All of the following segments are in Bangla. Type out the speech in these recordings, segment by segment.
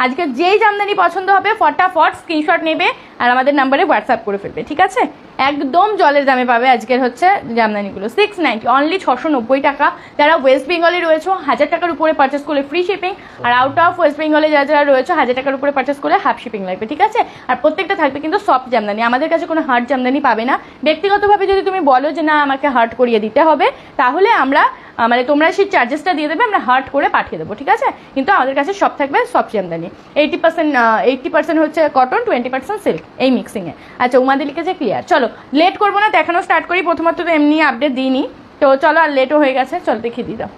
আজকে যেই জামদানি পছন্দ হবে ফটাফট স্ক্রিনশট নেবে আর আমাদের নাম্বারে হোয়াটসঅ্যাপ করে ফেলবে, ঠিক আছে? একদম জলের দামে পাবে আজকের হচ্ছে জামদানিগুলো। 690 অনলি 690 টাকা। যারা ওয়েস্ট বেঙ্গলে রয়েছে 1000 টাকার উপরে পারচেস করলে ফ্রি শিপিং, আর আউট অফ ওয়েস্ট বেঙ্গলে যারা যারা রয়েছে 1000 টাকার উপরে পারচেস করলে হাফ শিপিং লাগবে, ঠিক আছে? আর প্রত্যেকটা থাকবে কিন্তু সফট জামদানি, আমাদের কাছে কোনো হার্ড জামদানি পাবে না। ব্যক্তিগতভাবে যদি তুমি বলো যে না আমাকে হার্ড করিয়ে দিতে হবে, তাহলে আমরা মানে তোমরা সেই চার্জেসটা দিয়ে দেবে, আমরা হার্ড করে পাঠিয়ে দেবো, ঠিক আছে? কিন্তু আমাদের কাছে সব থাকবে সফট জামদানি। 80% হচ্ছে কটন, 20% সিল্ক, এই মিক্সিংয়ে। আচ্ছা উমাদি লিখেছে ক্লিয়ার। চলো লেট করবো না, দেখানো স্টার্ট করি। প্রথমত তো এমনি আপডেট দিইনি, তো চলো আর লেটও হয়ে গেছে, চলো দেখিয়ে দিই। দাও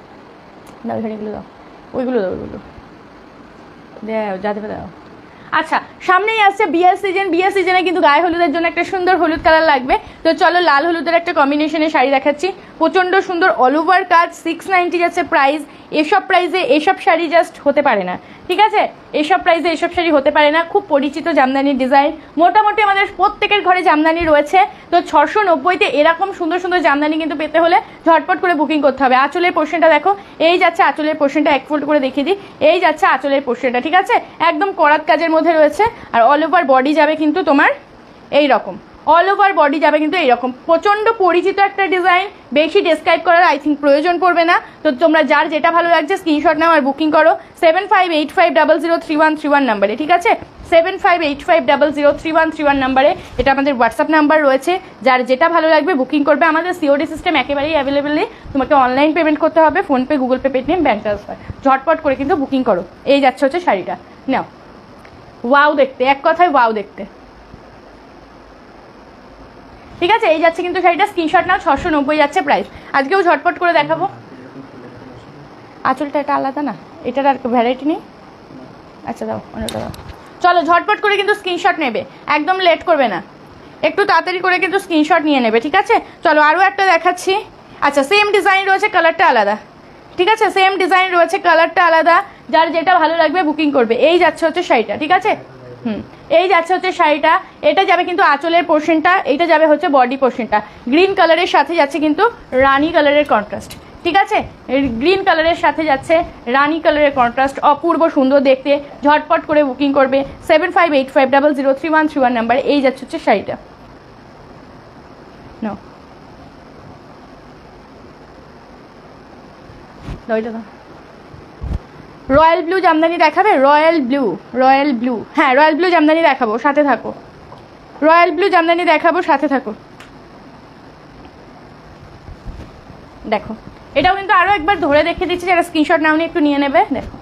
দাও এখানেগুলো দাও, ওইগুলো দাও, ওইগুলো দাও, যা দেবে দাও। আচ্ছা সামনেই আসছে বিয়ের সিজন, বিয়ের সিজনে কিন্তু গায়ে হলুদের জন্য একটা সুন্দর হলুদ কালার লাগবে। তো চলো লাল হলুদের একটা কম্বিনেশনের শাড়ি দেখাচ্ছি, প্রচণ্ড সুন্দর অল ওভার কাজ। 690 যাচ্ছে প্রাইস। এসব প্রাইসে এসব শাড়ি জাস্ট হতে পারে না, ঠিক আছে? এসব প্রাইসে এসব শাড়ি হতে পারে না। খুব পরিচিত জামদানির ডিজাইন, মোটামুটি আমাদের প্রত্যেকের ঘরে জামদানি রয়েছে। তো 690-তে এরকম সুন্দর সুন্দর জামদানি কিন্তু পেতে হলে ঝটপট করে বুকিং করতে হবে। আঁচলের পোর্শনটা দেখো, এই যাচ্ছে আঁচলের পোর্শনটা, এক ফোল্ড করে দেখিয়ে দিই, এই যাচ্ছে আঁচলের পোর্শনটা, ঠিক আছে? একদম করাত কাজের মধ্যে রয়েছে। আর অল ওভার বডি যাবে কিন্তু তোমার এই রকম, অল ওভার বডি যাবে কিন্তু এইরকম। প্রচণ্ড পরিচিত একটা ডিজাইন, বেশি ডেসক্রাইব করার আই থিঙ্ক প্রয়োজন পড়বে না। তো তোমরা যার যেটা ভালো লাগছে স্ক্রিনশট নাও আর বুকিং করো 7585003131 নাম্বারে, ঠিক আছে? 7585003131 নাম্বারে, এটা আমাদের হোয়াটসঅ্যাপ নাম্বার রয়েছে। যার যেটা ভালো লাগবে বুকিং করবে। আমাদের সিওডি সিস্টেম একেবারেই অ্যাভেলেবেল নেই, তোমাকে অনলাইন পেমেন্ট করতে হবে, PhonePe, Google pay, Paytm, bank transfer. ঝটপট করে কিন্তু বুকিং করো। এই যাচ্ছে হচ্ছে শাড়িটা, নাও। ওয়াও দেখতে, এক কথায় ওয়াও দেখতে, ঠিক আছে? এই যাচ্ছে কিন্তু শাড়িটা, স্ক্রিনশট নাও। 690 যাচ্ছে প্রাইস। আজকেও ঝটপট করে দেখাবো। আঁচলটা এটা আলাদা না, এটার আর ভ্যারাইটি নেই। আচ্ছা দাও, অন্যটা দাও। চলো ঝটপট করে কিন্তু স্ক্রিনশট নেবে, একদম লেট করবে না, একটু তাড়াতাড়ি করে কিন্তু স্ক্রিনশট নিয়ে নেবে, ঠিক আছে? চলো আরও একটা দেখাচ্ছি। আচ্ছা সেম ডিজাইন রয়েছে, কালারটা আলাদা, ঠিক আছে? সেম ডিজাইন রয়েছে, কালারটা আলাদা। যার যেটা ভালো লাগবে বুকিং করবে। এই যাচ্ছে হচ্ছে শাড়িটা, ঠিক আছে? এই যাচ্ছে হচ্ছে শাড়িটা। এটা যাবে কিন্তু আঁচলের পোর্শনটা, এইটা যাবে হচ্ছে বডি পোর্শনটা। গ্রিন কালারের সাথে যাচ্ছে কিন্তু রানি কালারের কন্ট্রাস্ট, ঠিক আছে? গ্রিন কালারের সাথে যাচ্ছে রানি কালারের কন্ট্রাস্ট, অপূর্ব সুন্দর দেখতে। ঝটপট করে বুকিং করবে 7585003131 নাম্বারে। এই যাচ্ছে হচ্ছে শাড়িটা, নাও ওইটা দাও। রয়্যাল ব্লু জামদানি দেখাবে? রয়্যাল ব্লু, রয়্যাল ব্লু, হ্যাঁ রয়্যাল ব্লু জামদানি দেখাবো, সাথে থাকো। রয়্যাল ব্লু জামদানি দেখাবো, সাথে থাকো। দেখো এটাও কিন্তু আরও একবার ধরে দেখিয়ে দিচ্ছি, যারা স্ক্রিনশট নাও নিয়ে একটু নিয়ে নেবে। দেখো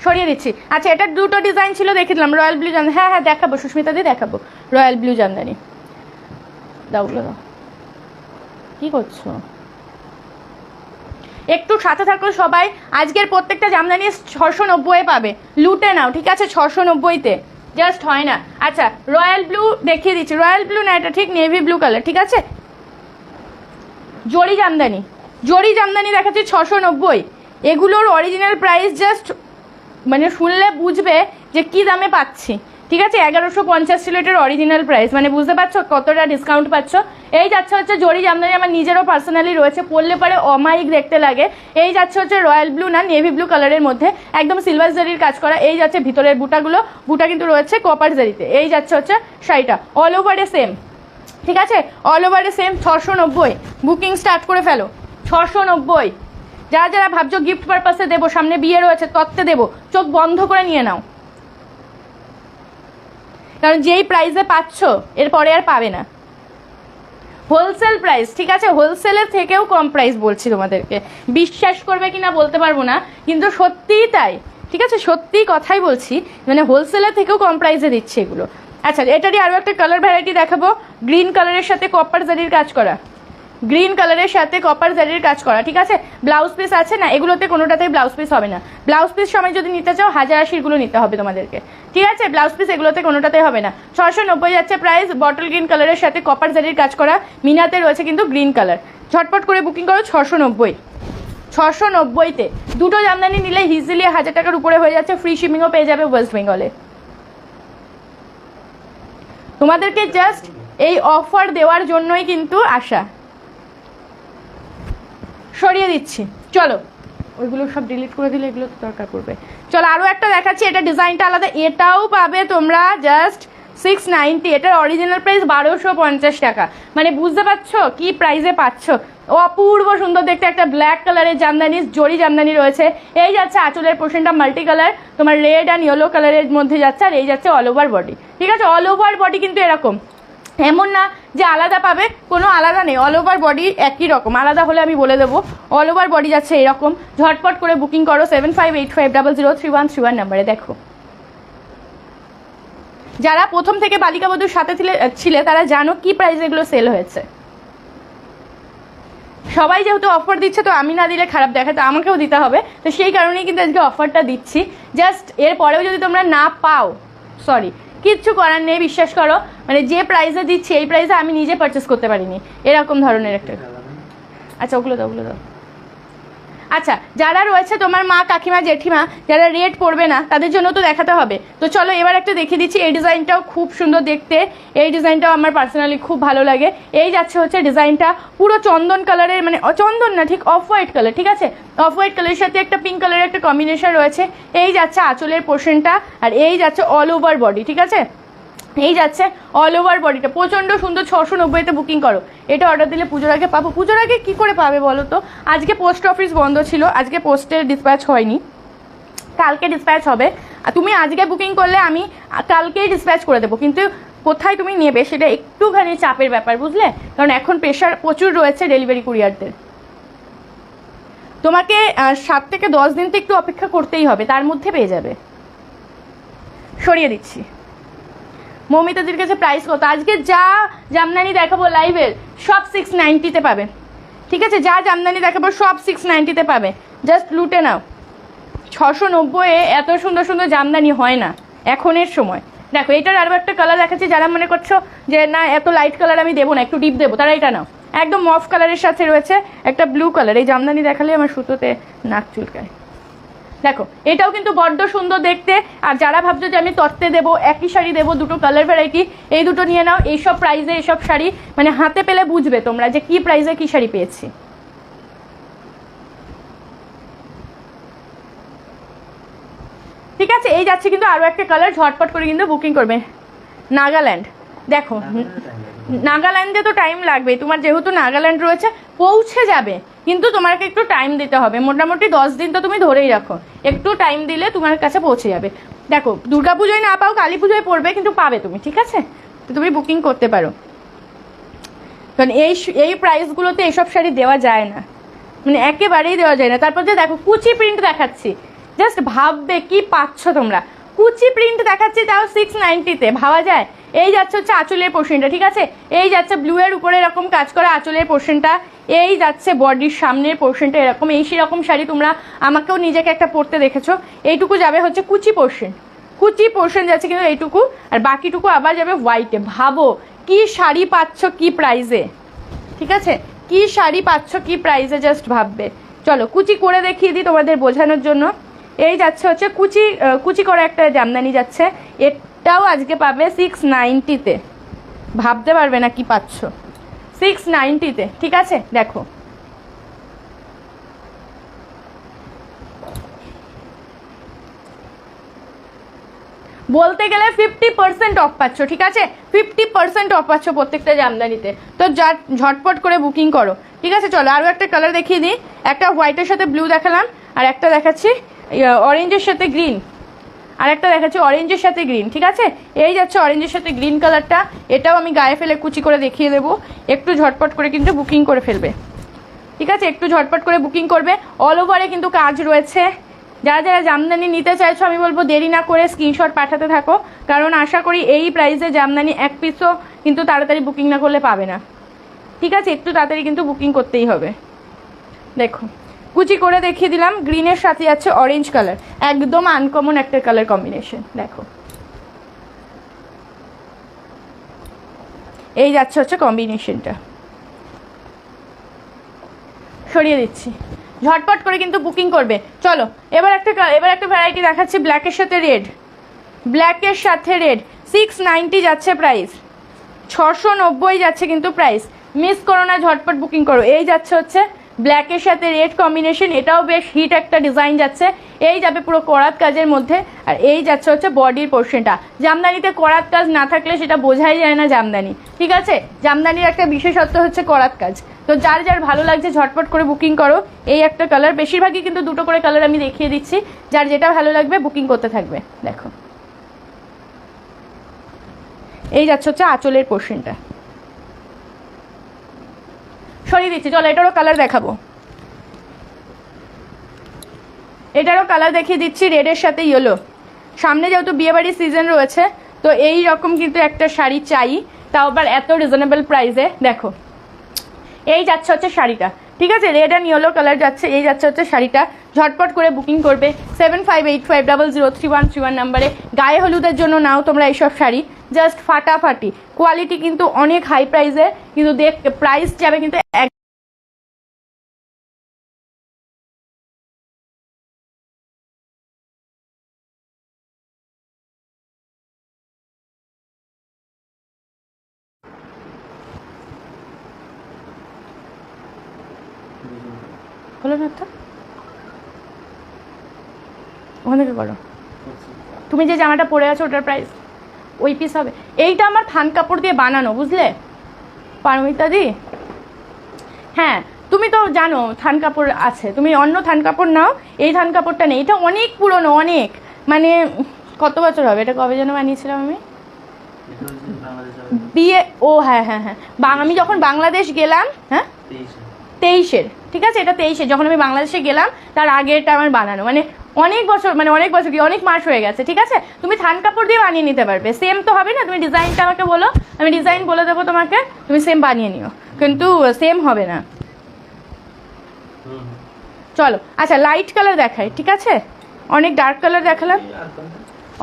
সরিয়ে দিচ্ছি। আচ্ছা এটা দুটো ডিজাইন ছিল, দেখে দিলাম। রয়্যাল ব্লু জামদানি, হ্যাঁ হ্যাঁ দেখাবো, সুস্মিতা দিয়ে দেখাবো। রয়্যাল ব্লু জামদানি দাও, দাও। কি করছো? একটু সাথে থাকো সবাই। আজকের প্রত্যেকটা জামদানি 690 পাবে, লুটে নাও, ঠিক আছে? 690-তে জাস্ট হয় না। আচ্ছা রয়্যাল ব্লু দেখিয়ে দিচ্ছি, রয়্যাল ব্লু না, এটা ঠিক নেভি ব্লু কালার, ঠিক আছে? জরি জামদানি, জরি জামদানি দেখাচ্ছি 690। এগুলোর অরিজিনাল প্রাইস জাস্ট মানে শুনলে বুঝবে যে কি দামে পাচ্ছি, ঠিক আছে? 1150 ছিল এটার অরিজিনাল প্রাইস, মানে বুঝতে পারছো কতটা ডিসকাউন্ট পাচ্ছ। এই যাচ্ছে হচ্ছে জরি জামদানি, আমার নিজেরও পার্সোনালি রয়েছে, পরলে পরে অমায়িক দেখতে লাগে। এই যাচ্ছে হচ্ছে রয়্যাল ব্লু না নেভি ব্লু কালারের মধ্যে, একদম সিলভার জারির কাজ করা। এই যাচ্ছে ভিতরের বুটাগুলো, বুটা কিন্তু রয়েছে কপার জারিতে। এই যাচ্ছে হচ্ছে শাড়িটা, অল ওভারে সেম, ঠিক আছে? অল ওভারে সেম। 690 বুকিং স্টার্ট করে ফেলো। 690। যারা যারা ভাবছো গিফট পারপাসে দেবো, সামনে বিয়ে রয়েছে তত্ত্বে দেবো, চোখ বন্ধ করে নিয়ে নাও, কারণ যেই প্রাইসে পাচ্ছ এরপরে আর পাবে না। হোলসেল প্রাইস, ঠিক আছে? হোলসেলের থেকেও কম প্রাইস বলছি তোমাদেরকে। বিশ্বাস করবে কিনা বলতে পারবো না, কিন্তু সত্যিই তাই, ঠিক আছে? সত্যিই কথাই বলছি, মানে হোলসেলের থেকেও কম প্রাইসে দিচ্ছে এগুলো। আচ্ছা এটারই আরও একটা কালার ভ্যারাইটি দেখাবো, গ্রিন কালারের সাথে কপার জারির কাজ করা, গ্রিন কালারের সাথে কপার জারির কাজ করা, ঠিক আছে? ব্লাউজ পিস আছে না, এগুলোতে কোনোটাতেই ব্লাউজ পিস হবে না। ব্লাউজ পিস সময় যদি নিতে চাও 1080-গুলো নিতে হবে তোমাদেরকে, ঠিক আছে? ব্লাউজ পিস এগুলোতে কোনোটাতেই হবে না। 690 যাচ্ছে প্রাইস, বটল গ্রিন কালারের সাথে কপার জারির কাজ করা, মিনাতে রয়েছে কিন্তু গ্রিন কালার। ঝটপট করে বুকিং করো। 690, 690-তে দুটো জামদানি নিলে ইজিলি 1000 টাকার উপরে হয়ে যাচ্ছে, ফ্রি শিপিংও পেয়ে যাবে ওয়েস্ট বেঙ্গলে। তোমাদেরকে জাস্ট এই অফার দেওয়ার জন্যই কিন্তু আসা। সরিয়ে দিচ্ছি। চলো ওইগুলো সব ডিলিট করে দিলে এগুলো তো দরকার পড়বে। চলো আরও একটা দেখাচ্ছি, এটা ডিজাইনটা আলাদা, এটাও পাবে তোমরা জাস্ট 690। এটার অরিজিনাল প্রাইস 1250 টাকা। মানে বুঝতে পারছো কি প্রাইসে পাচ্ছ। অপূর্ব সুন্দর দেখতে একটা ব্ল্যাক কালারের জামদানি, জরি জামদানি রয়েছে। এই যাচ্ছে আঁচলের পোর্শনটা মাল্টি কালার, তোমার রেড অ্যান্ড ইয়েলো কালারের মধ্যে যাচ্ছে, আর এই যাচ্ছে অল ওভার বডি। ঠিক আছে, অল ওভার বডি কিন্তু এরকম, এমন না যে আলাদা পাবে, কোনো আলাদা নেই, অল ওভার বডি একই রকম। আলাদা হলে আমি বলে দেবো। অল ওভার বডি যাচ্ছে এরকম। ঝটপট করে বুকিং করো 7585003131 নাম্বারে। দেখো যারা প্রথম থেকে বালিকা বধূর সাথে ছিলে তারা জানো কি প্রাইসে এগুলো সেল হয়েছে। সবাই যেহেতু অফার দিচ্ছে তো আমি না দিলে খারাপ দেখাতে আমাকেও দিতে হবে, তো সেই কারণেই কিন্তু আজকে অফারটা দিচ্ছি। জাস্ট এরপরেও যদি তোমরা না পাও, সরি, কিচ্ছু করার নেই, বিশ্বাস করো। মানে যে প্রাইসে দিচ্ছি এই প্রাইসে আমি নিজে পারচেস করতে পারিনি এরকম ধরনের একটা। আচ্ছা ওগুলো দাও, ওগুলো দাও। আচ্ছা যারা রয়েছে তোমার মা কাকিমা জেঠিমা যারা রেট পড়বে না তাদের জন্য তো দেখাতে হবে। তো চলো এবার একটা দেখিয়ে দিচ্ছি। এই ডিজাইনটাও খুব সুন্দর দেখতে, এই ডিজাইনটাও আমার পার্সোনালি খুব ভালো লাগে। এই যাচ্ছে হচ্ছে ডিজাইনটা পুরো চন্দন কালারের, মানে চন্দন না ঠিক অফ হোয়াইট কালার। ঠিক আছে, অফ হোয়াইট কালারের সাথে একটা পিঙ্ক কালারের একটা কম্বিনেশন রয়েছে। এই যাচ্ছে আঁচলের পোর্শনটা, আর এই যাচ্ছে অল ওভার বডি। ঠিক আছে, এই যাচ্ছে অল ওভার বডিটা প্রচণ্ড সুন্দর। 690-তে বুকিং করো। এটা অর্ডার দিলে পুজোর আগে পাবো। পুজোর আগে কী করে পাবে বলো তো? আজকে পোস্ট অফিস বন্ধ ছিল, আজকে পোস্টের ডিসপ্যাচ হয়নি, কালকে ডিসপ্যাচ হবে। আর তুমি আজকে বুকিং করলে আমি কালকেই ডিসপ্যাচ করে দেবো, কিন্তু কোথায় তুমি নেবে সেটা একটুখানি চাপের ব্যাপার, বুঝলে? কারণ এখন প্রেশার প্রচুর রয়েছে ডেলিভারি কুরিয়ারদের। তোমাকে 7 থেকে 10 দিন তো একটু অপেক্ষা করতেই হবে, তার মধ্যে পেয়ে যাবে। সরিয়ে দিচ্ছি। মৌমিতাদের কাছে প্রাইস কত? আজকে যা জামদানি দেখাবো লাইভের সব 690-তে পাবে। ঠিক আছে, যা জামদানি দেখাবো সব 690-তে পাবে। জাস্ট লুটে নাও। 690-এ এত সুন্দর সুন্দর জামদানি হয় না এখনের সময়। দেখো এটার আরও একটা কালার দেখাচ্ছি। যারা মনে করছো যে না এত লাইট কালার আমি দেবো না, একটু ডিপ দেবো, তারা এটা নাও। একদম মফ কালারের সাথে রয়েছে একটা ব্লু কালার। এই জামদানি দেখালে আমার সুতোতে নাক চুলকায়। দেখো এটাও কিন্তু বড্ড সুন্দর দেখতে। আর যারা ভাবছো যে আমি তত্ত্বে দেবো, একই শাড়ি দেবো, দুটো কালার ভ্যারাইটি, এই দুটো নিয়ে নাও। এইসব প্রাইসে এইসব শাড়ি মানে হাতে পেলে বুঝবে তোমরা যে কি প্রাইসে কি শাড়ি পেয়েছি। ঠিক আছে, এই যাচ্ছে কিন্তু আরও একটা কালার। ঝটপট করে কিন্তু বুকিং করবে। নাগাল্যান্ড, দেখো নাগাল্যান্ডে তো টাইম লাগবে, তোমার যেহেতু নাগাল্যান্ড রয়েছে পৌঁছে যাবে, কিন্তু তোমাকে একটু টাইম দিতে হবে। মোটামুটি 10 দিন তো তুমি ধরেই রাখো, একটু টাইম দিলে তোমার কাছে পৌঁছে যাবে। দেখো দুর্গাপুজোয় না পাও, কালী পুজোয় পড়বে, কিন্তু পাবে তুমি। ঠিক আছে, তো তুমি বুকিং করতে পারো, কারণ এই প্রাইসগুলোতে এইসব শাড়ি দেওয়া যায় না, মানে একেবারেই দেওয়া যায় না। তারপর যে দেখো কুচি প্রিন্ট দেখাচ্ছি, জাস্ট ভাববে কি পাচ্ছ তোমরা। কুচি প্রিন্ট দেখাচ্ছি তাও 690-তে, ভাবা যায়? এই যাচ্ছে হচ্ছে আঁচলের পোর্শনটা। ঠিক আছে, এই যাচ্ছে ব্লু এর উপরে এরকম কাজ করা আঁচলের পোর্শনটা, এই যাচ্ছে বডির সামনের পোর্শনটা এরকম। এই সেরকম শাড়ি তোমরা আমাকেও নিজেকে একটা পরতে দেখেছো। এইটুকু যাবে হচ্ছে কুচি পোর্শন, কুচি পোর্শন যাচ্ছে কিন্তু এইটুকু, আর বাকিটুকু আবার যাবে হোয়াইটে। ভাবো কি শাড়ি পাচ্ছ কি প্রাইসে। ঠিক আছে, কি শাড়ি পাচ্ছ কি প্রাইসে, জাস্ট ভাববে। চলো কুচি করে দেখিয়ে দিই তোমাদের বোঝানোর জন্য। এই যাচ্ছে হচ্ছে কুচি করা একটা জামদানি যাচ্ছে, এটাও আজকে পাবে 690-তে। ভাবতে পারবে না কি পাচ্ছ 690-তে। ঠিক আছে, দেখো বলতে গেলে 50% অফ পাচ্ছ। ঠিক আছে, 50% অফ পাচ্ছ প্রত্যেকটা জামদানিতে। তো যা ঝটপট করে বুকিং করো। ঠিক আছে, চলো আরও একটা কালার দেখিয়ে দিই। একটা হোয়াইটের সাথে ব্লু দেখালাম, আর একটা দেখাচ্ছি অরেঞ্জের সাথে গ্রিন, আর একটা দেখাচ্ছি অরেঞ্জের সাথে গ্রিন। ঠিক আছে, এই যাচ্ছে অরেঞ্জের সাথে গ্রিন কালারটা, এটাও আমি গায়ে ফেলে কুচি করে দেখিয়ে দেবো। একটু ঝটপট করে কিন্তু বুকিং করে ফেলবে। ঠিক আছে, একটু ঝটপট করে বুকিং করবে। অল ওভারে কিন্তু কাজ রয়েছে। যারা যারা জামদানি নিতে চাইছো আমি বলবো দেরি না করে স্ক্রিনশট পাঠাতে থাকো, কারণ আশা করি এই প্রাইসে জামদানি এক পিসও কিন্তু তাড়াতাড়ি বুকিং না করলে পাবে না। ঠিক আছে, একটু তাড়াতাড়ি কিন্তু বুকিং করতেই হবে। দেখো কুচি করে দেখিয়ে দিলাম, গ্রিনের সাথে আছে অরেঞ্জ কালার, একদম আনকমন একটা কালার কম্বিনেশন। দেখো এই যাচ্ছে হচ্ছে কম্বিনেশনটা। সরিয়ে দিচ্ছি, ঝটপট করে কিন্তু বুকিং করবে। চলো এবার একটা ভ্যারাইটি দেখাচ্ছি, ব্ল্যাকের সাথে রেড, ব্ল্যাকের সাথে রেড। 690 যাচ্ছে প্রাইস, 690 যাচ্ছে কিন্তু প্রাইস। মিস করো না, ঝটপট বুকিং করো। এই যাচ্ছে হচ্ছে ব্ল্যাকের সাথে রেড কম্বিনেশন, এটাও বেশ হিট একটা ডিজাইন যাচ্ছে। এই যাবে পুরো করাত কাজের মধ্যে, আর এই যাচ্ছে হচ্ছে বডির পোর্শনটা। জামদানিতে করাত কাজ না থাকলে সেটা বোঝাই যায় না জামদানি, ঠিক আছে? জামদানির একটা বিশেষত্ব হচ্ছে করাত কাজ। তো যার যার ভালো লাগছে ঝটপট করে বুকিং করো। এই একটা কালার, বেশিরভাগই কিন্তু দুটো করে কালার আমি দেখিয়ে দিচ্ছি, যার যেটা ভালো লাগবে বুকিং করতে থাকবে। দেখো এই যাচ্ছে হচ্ছে আঁচলের পোর্শনটা, সরিয়ে দিচ্ছি। চলো এটারও কালার দেখাবো, এটারও কালার দেখিয়ে দিচ্ছি, রেডের সাথে ইয়েলো। সামনে যেহেতু বিয়েবাড়ির সিজন রয়েছে, তো এই রকম কিন্তু একটা শাড়ি চাই, তাও আবার এত রিজনেবল প্রাইসে। দেখো এই যাচ্ছে হচ্ছে শাড়িটা, ঠিক আছে? রেড অ্যান্ড ইয়েলো কালার যাচ্ছে, এই যাচ্ছে হচ্ছে শাড়িটা। ঝটপট করে বুকিং করবে 7585003131 নাম্বারে। গায়ে হলুদের জন্য নাও তোমরা এইসব শাড়ি, জাস্ট ফাটাফাটি কোয়ালিটি, কিন্তু অনেক হাই প্রাইসে, কিন্তু দেখ প্রাইস যাবে কিন্তু এক। হলো না তো, ওখান থেকে করো। তুমি যে জামাটা পরে আছো ওটার প্রাইস ওই পিস হবে। এইটা আমার থান কাপড় দিয়ে বানানো, বুঝলে পারমিতা দি? হ্যাঁ তুমি তো জানো থান কাপড় আছে, তুমি অন্য থান কাপড় নাও, এই থান কাপড়টা নেই। এটা অনেক পুরনো, অনেক, মানে কত বছর হবে, এটা কবে যেন বানিয়েছিলাম আমি বিয়ে, ও হ্যাঁ হ্যাঁ হ্যাঁ, আমি যখন বাংলাদেশ গেলাম, হ্যাঁ 23-এর, ঠিক আছে? এটা 23-এ যখন আমি বাংলাদেশে গেলাম, তার আগে এটা আমার বানানো, মানে অনেক বছর, মানে অনেক বছর কি অনেক মাস হয়ে গেছে, ঠিক আছে? তুমি থান কাপড় দিয়ে বানিয়ে নিতে পারবে, সেম তো হবে না। তুমি ডিজাইনটা আমাকে বলো, আমি ডিজাইন বলে দেবো তোমাকে, তুমি সেম বানিয়ে নিও, কিন্তু সেম হবে না। চলো আচ্ছা লাইট কালার দেখাই, ঠিক আছে? অনেক ডার্ক কালার দেখালাম,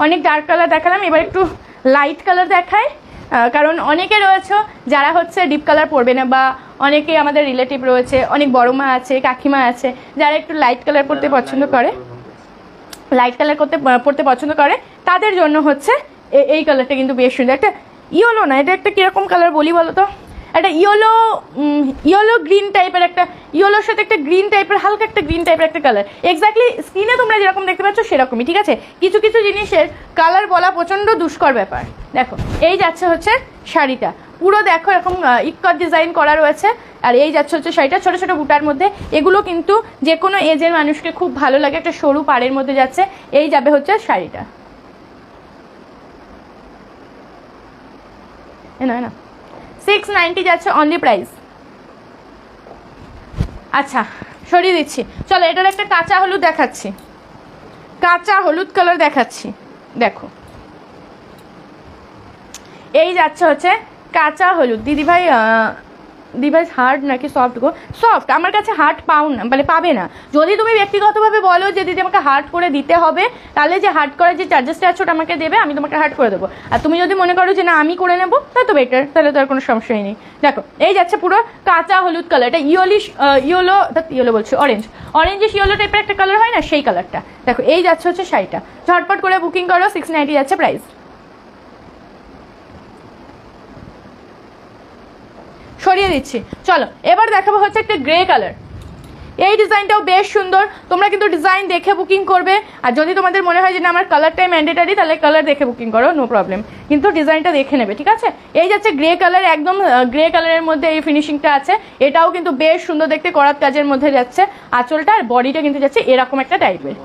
অনেক ডার্ক কালার দেখালাম, এবার একটু লাইট কালার দেখাই। কারণ অনেকে রয়েছে যারা হচ্ছে ডিপ কালার পরবে না, বা অনেকে আমাদের রিলেটিভ রয়েছে, অনেক বড় মা আছে, কাকিমা আছে, যারা একটু লাইট কালার পরতে পছন্দ করে, লাইট কালার পরতে পছন্দ করে, তাদের জন্য হচ্ছে এই কালারটা কিন্তু বেশ সুন্দর। একটা ইয়েলো না, এটা একটা কিরকম কালার বলি বলো তো, একটা ইয়েলো গ্রিন টাইপের, একটা ইয়েলোর সাথে একটা গ্রিন টাইপের, হালকা একটা গ্রিন টাইপের একটা কালার। এক্স্যাক্টলি স্ক্রিনে তোমরা যেরকম দেখতে পাচ্ছ সেরকমই, ঠিক আছে? কিছু কিছু জিনিসের কালার বলা প্রচণ্ড দুষ্কর ব্যাপার। দেখো এই যাচ্ছে হচ্ছে শাড়িটা, পুরো দেখো এরকম ইক্কট ডিজাইন করা রয়েছে, আর এই যাচ্ছে হচ্ছে শাড়িটা ছোটো ছোটো বুটার মধ্যে। এগুলো কিন্তু যে কোনো এজের মানুষকে খুব ভালো লাগে, একটা সরু পাড়ের মধ্যে যাচ্ছে। এই যাবে হচ্ছে শাড়িটা, না 690 যাচ্ছে অনলি প্রাইস। আচ্ছা সরিয়ে দিচ্ছি। চলো এটার একটা কাঁচা হলুদ দেখাচ্ছি, কাঁচা হলুদ কালার দেখাচ্ছি। দেখো এই যাচ্ছে হচ্ছে কাঁচা হলুদ। দিদিভাই হার্ড নাকি সফট গো? সফট। আমার কাছে হার্ড পাও না, মানে পাবে না। যদি তুমি ব্যক্তিগতভাবে বলো যে দিদি আমাকে হার্ড করে দিতে হবে, তাহলে যে হার্ড করার যে চার্জেসটা আছে ওটা আমাকে দেবে, আমি তোমাকে হার্ড করে দেবো। আর তুমি যদি মনে করো যে না আমি করে নেবো, তাহলে তো বেটার, তাহলে তো আর কোনো সমস্যাই নেই। দেখো এই যাচ্ছে পুরো কাঁচা হলুদ কালার, এটা ইয়েলো বলছি, অরেঞ্জিশ ইয়েলো টাইপের একটা কালার হয় না, সেই কালারটা। দেখো এই যাচ্ছে হচ্ছে শাড়িটা, ঝটপট করে বুকিং করো, 690 যাচ্ছে প্রাইস। সরিয়ে দিচ্ছি। চলো এবার দেখাবো হচ্ছে একটা গ্রে কালার। এই ডিজাইনটাও বেশ সুন্দর, তোমরা কিন্তু ডিজাইন দেখে বুকিং করবে। আর যদি তোমাদের মনে হয় যে না আমার কালারটাই ম্যান্ডেটারি, তাহলে কালার দেখে বুকিং করো, নো প্রবলেম, কিন্তু ডিজাইনটা দেখে নেবে, ঠিক আছে? এই যাচ্ছে গ্রে কালার, একদম গ্রে কালারের মধ্যে এই ফিনিশিংটা আছে। এটাও কিন্তু বেশ সুন্দর দেখতে, করাত কাজের মধ্যে যাচ্ছে। আঁচলটা আর বডিটা কিন্তু যাচ্ছে এরকম একটা টাইপের,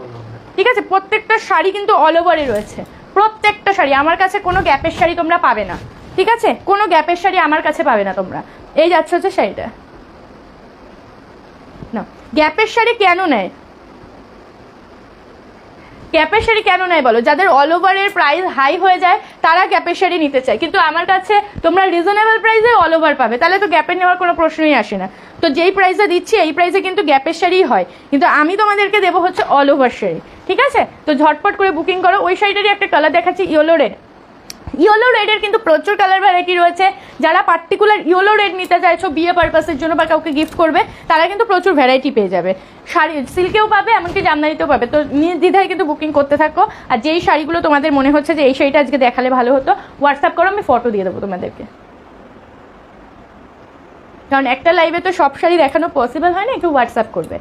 ঠিক আছে? প্রত্যেকটা শাড়ি কিন্তু অল ওভারে রয়েছে, প্রত্যেকটা শাড়ি। আমার কাছে কোনো গ্যাপের শাড়ি তোমরা পাবে না, ঠিক আছে? কোনো গ্যাপের শাড়ি আমার কাছে পাবে না তোমরা। এই যাচ্ছে হচ্ছে শাড়িটা, না গ্যাপের শাড়ি কেন নেয়, গ্যাপের শাড়ি কেন নেয় বলো? যাদের অল ওভারের প্রাইস হাই হয়ে যায় তারা গ্যাপের শাড়ি নিতে চায়, কিন্তু আমার কাছে তোমরা রিজনেবল প্রাইসে অল ওভার পাবে, তাহলে তো গ্যাপের নেওয়ার কোনো প্রশ্নই আসে না। তো যেই প্রাইসে দিচ্ছি এই প্রাইসে কিন্তু গ্যাপের শাড়িই হয়, কিন্তু আমি তোমাদেরকে দেবো হচ্ছে অল ওভার শাড়ি, ঠিক আছে? তো ঝটপট করে বুকিং করো। ওই শাড়িটারই একটা কালার দেখাচ্ছি, ইয়েলো রেড। ইয়েলো রেডের কিন্তু প্রচুর কালার ভ্যারাইটি রয়েছে। যারা পার্টিকুলার ইয়েলো রেড নিতে চাইছো বিয়ে পারপাসের জন্য বা কাউকে গিফট করবে, তারা কিন্তু প্রচুর ভ্যারাইটি পেয়ে যাবে। শাড়ি সিল্কেও পাবে, এমনকি জামদানিতেও পাবে। তো নির্দ্বিধায় কিন্তু বুকিং করতে থাকো। আর যেই শাড়িগুলো তোমাদের মনে হচ্ছে যে এই শাড়িটা আজকে দেখালে ভালো হতো, হোয়াটসঅ্যাপ করো, আমি ফটো দিয়ে দেবো তোমাদেরকে। কারণ একটা লাইভে তো সব শাড়ি দেখানো পসিবল হয় না, একটু হোয়াটসঅ্যাপ করবে।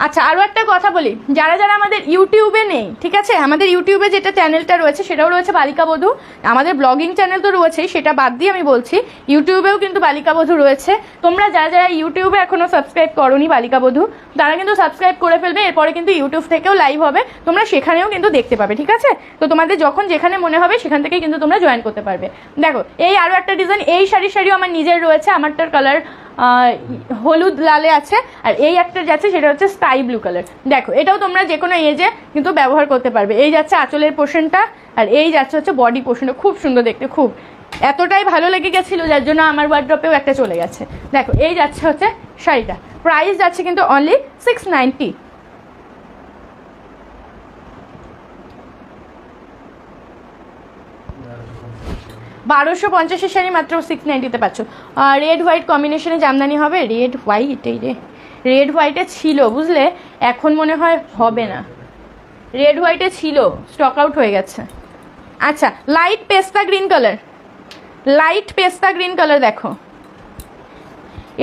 আচ্ছা, আরও একটা কথা বলি, যারা যারা আমাদের ইউটিউবে নেই, ঠিক আছে, আমাদের ইউটিউবে যেটা চ্যানেলটা রয়েছে সেটাও রয়েছে বালিকা বধূ, আমাদের ব্লগিং চ্যানেল তো রয়েছেই, সেটা বাদ দিয়ে আমি বলছি ইউটিউবেও কিন্তু বালিকা বধূ রয়েছে। তোমরা যারা যারা ইউটিউবে এখনও সাবস্ক্রাইব করোনি বালিকা বধূ, তারা কিন্তু সাবস্ক্রাইব করে ফেলবে। এরপরে কিন্তু ইউটিউব থেকেও লাইভ হবে, তোমরা সেখানেও কিন্তু দেখতে পাবে, ঠিক আছে। তো তোমাদের যখন যেখানে মনে হবে সেখান থেকে কিন্তু তোমরা জয়েন করতে পারবে। দেখো, এই আরও একটা ডিজাইন, এই শাড়িও আমার নিজের রয়েছে, আমারটার কালার হলুদ লালে আছে, আর এই একটা যাচ্ছে সেটা হচ্ছে স্কাই ব্লু কালার। দেখো, এটাও তোমরা যে কোনো এজে কিন্তু ব্যবহার করতে পারবে। এই যাচ্ছে আঁচলের পোর্শনটা, আর এই যাচ্ছে হচ্ছে বডি পোর্শনটা, খুব সুন্দর দেখতে, খুব এতটাই ভালো লেগে গেছিলো যার জন্য আমার ওয়ার্ড্রপেও একটা চলে গেছে। দেখো, এই যাচ্ছে হচ্ছে শাড়িটা, প্রাইস যাচ্ছে কিন্তু অনলি 690। বারোশো 50 শাড়ি মাত্র 690-তে পাচ্ছ। রেড হোয়াইট কম্বিনেশনে জামদানি হবে, রেড হোয়াইট, এই রেড হোয়াইটে ছিল বুঝলে, এখন মনে হয় হবে না, রেড হোয়াইটে ছিল, স্টক আউট হয়ে গেছে। আচ্ছা, লাইট পেস্তা গ্রিন কালার, লাইট পেস্তা গ্রিন কালার, দেখো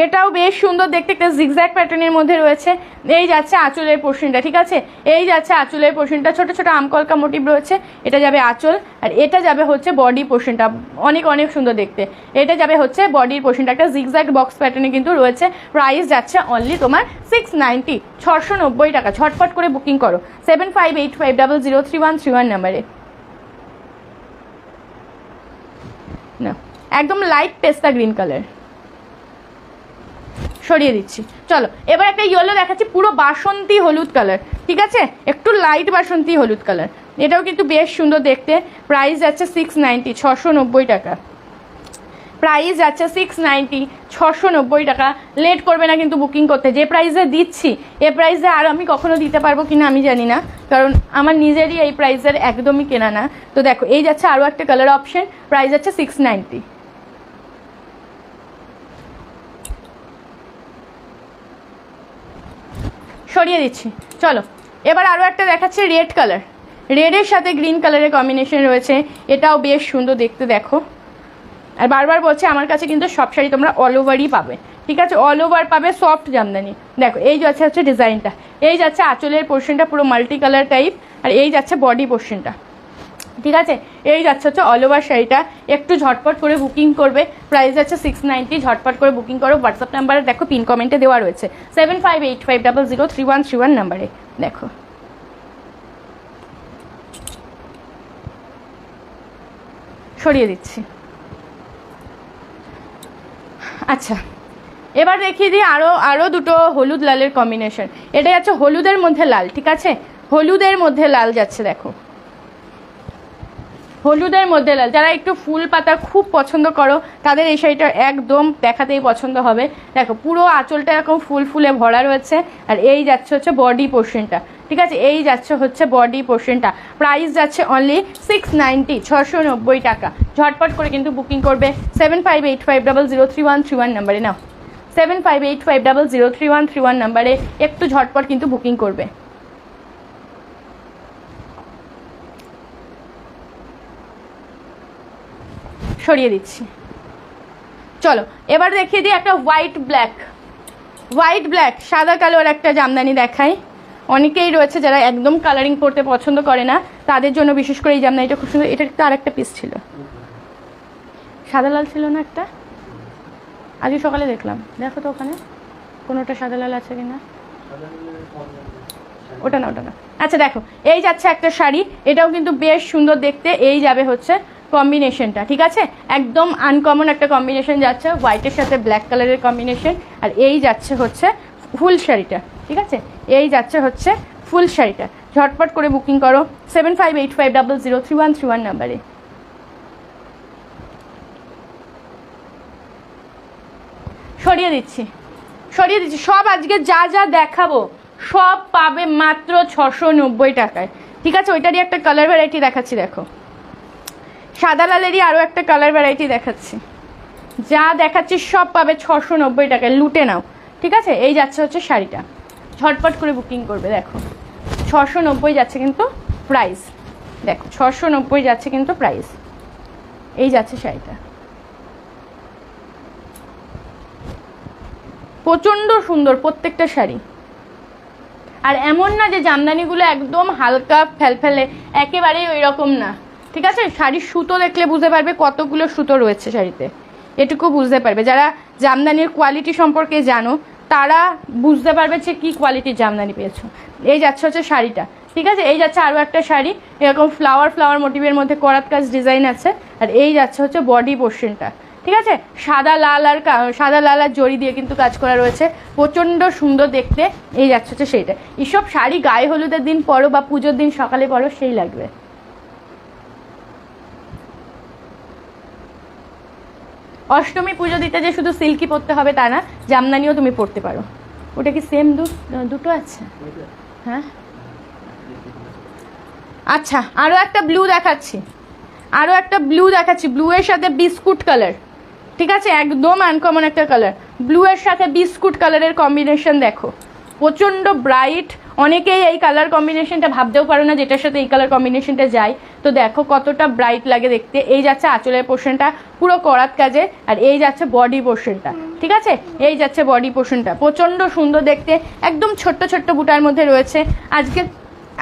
এটাও বেশ সুন্দর দেখতে, একটা জিগজ্যাগ প্যাটার্নের মধ্যে রয়েছে। এই যাচ্ছে আঁচলের পোর্শনটা, ঠিক আছে, এই যাচ্ছে আঁচলের পোর্শনটা, ছোট ছোট আমকলকা মোটিভ রয়েছে, এটা যাবে আঁচল, আর এটা যাবে হচ্ছে বডি পোর্শনটা, অনেক অনেক সুন্দর দেখতে। এটা যাবে হচ্ছে বডির পোর্শনটা, একটা জিগজ্যাগ বক্স প্যাটার্নে কিন্তু রয়েছে। প্রাইস যাচ্ছে অনলি তোমার 690, 690 টাকা। ঝটপট করে বুকিং করো 7585003131 নাম্বারে। না, একদম লাইট পেস্তা গ্রিন কালার, সরিয়ে দিচ্ছি। চলো, এবার একটা ইয়েলো দেখাচ্ছি, পুরো বাসন্তী হলুদ কালার, ঠিক আছে, একটু লাইট বাসন্তী হলুদ কালার, এটাও কিন্তু বেশ সুন্দর দেখতে। প্রাইস যাচ্ছে 690, 690 টাকা। প্রাইস যাচ্ছে 690, 690 টাকা। লেট করবে না কিন্তু বুকিং করতে, যে প্রাইসে দিচ্ছি এ প্রাইসে আর আমি কখনো দিতে পারবো কিনা আমি জানি না, কারণ আমার নিজেরই এই প্রাইসের একদমই কেনা না। তো দেখো, এই যাচ্ছে আরও একটা কালার অপশন, প্রাইস যাচ্ছে 690। সরিয়ে দিচ্ছি। চলো, এবার আরও একটা দেখাচ্ছে রেড কালার, রেডের সাথে গ্রিন কালারের কম্বিনেশন রয়েছে, এটাও বেশ সুন্দর দেখতে। দেখো, আর বারবার বলছে আমার কাছে কিন্তু সব শাড়ি তোমরা অল ওভারই পাবে, ঠিক আছে, অল ওভার পাবে, সফট জামদানি। দেখো, এই যাচ্ছে হচ্ছে ডিজাইনটা, এই যাচ্ছে আঁচলের পোর্শনটা পুরো মাল্টি কালার টাইপ, আর এই যাচ্ছে বডি পোর্শনটা, ঠিক আছে, এই যাচ্ছে হচ্ছে অল ওভার শাড়িটা। একটু ঝটপট করে বুকিং করবে, প্রাইস যাচ্ছে 690, ঝটপট করে বুকিং করো। হোয়াটসঅ্যাপ নাম্বারে দেখো পিন কমেন্টে দেওয়া রয়েছে, 7585003131 নাম্বারে। দেখো, সরিয়ে দিচ্ছি। আচ্ছা, এবার দেখিয়ে দিই আরও দুটো হলুদ লালের কম্বিনেশন। এটা যাচ্ছে হলুদের মধ্যে লাল, ঠিক আছে, হলুদের মধ্যে লাল যাচ্ছে। দেখো, হলুদের মধ্যে লাল, যারা একটু ফুল পাতা খুব পছন্দ করো তাদের এই শাড়িটা একদম দেখাতেই পছন্দ হবে। দেখো, পুরো আঁচলটা এরকম ফুল ফুলে ভরা রয়েছে, আর এই যাচ্ছে হচ্ছে বডি পোর্শনটা, ঠিক আছে, এই যাচ্ছে হচ্ছে বডি পোর্শনটা। প্রাইস যাচ্ছে অনলি 690, 690 টাকা। ঝটপট করে কিন্তু বুকিং করবে 7585003131 নাম্বারে। নাও, 7585003131 নাম্বারে একটু ঝটপট কিন্তু বুকিং করবে। সরিয়ে দিচ্ছি। চলো, এবার দেখিয়ে দিই একটা হোয়াইট ব্ল্যাক সাদা কালোর একটা জামদানি দেখাই। অনেকেই রয়েছে যারা একদম কালারিং করতে পছন্দ করে না, তাদের জন্য বিশেষ করে এই জামদানিটা খুব সুন্দর। এটা আর একটা পিস ছিল, সাদা লাল ছিল না একটা, আজকে সকালে দেখলাম, দেখো তো ওখানে কোনোটা সাদা লাল আছে কিনা। ওটা না, আচ্ছা দেখো, এই যাচ্ছে একটা শাড়ি, এটাও কিন্তু বেশ সুন্দর দেখতে। এই যাবে হচ্ছে কম্বিনেশনটা, ঠিক আছে, একদম আনকমন একটা কম্বিনেশন যাচ্ছে, হোয়াইটের সাথে ব্ল্যাক কালারের কম্বিনেশন। আর এই যাচ্ছে হচ্ছে ফুল শাড়িটা, ঠিক আছে, এই যাচ্ছে হচ্ছে ফুল শাড়িটা। ঝটপট করে বুকিং করো 7585003131 নাম্বারে। সরিয়ে দিচ্ছি। সব আজকে যা যা দেখাবো সব পাবে মাত্র 690 টাকায়, ঠিক আছে। ওইটারই একটা কালার ভ্যারাইটি দেখাচ্ছি, দেখো, সাদা লালেরই আরও একটা কালার ভ্যারাইটি দেখাচ্ছি। যা দেখাচ্ছি সব পাবে 690 টাকায়, লুটে নাও, ঠিক আছে। এই যাচ্ছে হচ্ছে শাড়িটা, ঝটপট করে বুকিং করবে। দেখো, 690 যাচ্ছে কিন্তু প্রাইস, দেখো 690 যাচ্ছে কিন্তু প্রাইস। এই যাচ্ছে শাড়িটা, প্রচণ্ড সুন্দর প্রত্যেকটা শাড়ি। আর এমন না যে জামদানিগুলো একদম হালকা ফেলফেলে, একেবারেই ওই রকম না, ঠিক আছে। শাড়ির সুতো দেখলে বুঝতে পারবে কতগুলো সুতো রয়েছে শাড়িতে, এটুকু বুঝতে পারবে। যারা জামদানির কোয়ালিটি সম্পর্কে জানো তারা বুঝতে পারবে যে কী কোয়ালিটির জামদানি পেয়েছো। এই যাচ্ছে হচ্ছে শাড়িটা, ঠিক আছে। এই যাচ্ছে আরও একটা শাড়ি, এরকম ফ্লাওয়ার মোটিভের মধ্যে করাত কাজ ডিজাইন আছে। আর এই যাচ্ছে হচ্ছে বডি পোর্শনটা, ঠিক আছে। সাদা লাল আর জড়ি দিয়ে কিন্তু কাজ করা রয়েছে, প্রচণ্ড সুন্দর দেখতে। এই যাচ্ছে হচ্ছে সেইটা। এইসব শাড়ি গায়ে হলুদের দিন পরো বা পুজোর দিন সকালে পরো, সেই লাগবে। অষ্টমী পুজো দিতে যে শুধু সিল্কি পরতে হবে তা না, জামদানিও তুমি পরতে পারো। ওটা কি সেম দুটো আছে? হ্যাঁ, আচ্ছা। আরও একটা ব্লু দেখাচ্ছি, ব্লু এর সাথে বিস্কুট কালার, ঠিক আছে। একদম আনকমন একটা কালার, ব্লু এর সাথে বিস্কুট কালারের কম্বিনেশন দেখো, প্রচণ্ড ব্রাইট। অনেকেই এই কালার কম্বিনেশনটা ভাবতেও পারো না যেটার সাথে এই কালার কম্বিনেশনটা যায়, তো দেখো কতটা ব্রাইট লাগে দেখতে। এই যাচ্ছে আঁচলের পোর্শনটা পুরো করাত কাজে, আর এই যাচ্ছে বডি পোর্শনটা, ঠিক আছে। এই যাচ্ছে বডি পোর্শনটা, প্রচণ্ড সুন্দর দেখতে, একদম ছোট্ট ছোট্ট বুটার মধ্যে রয়েছে।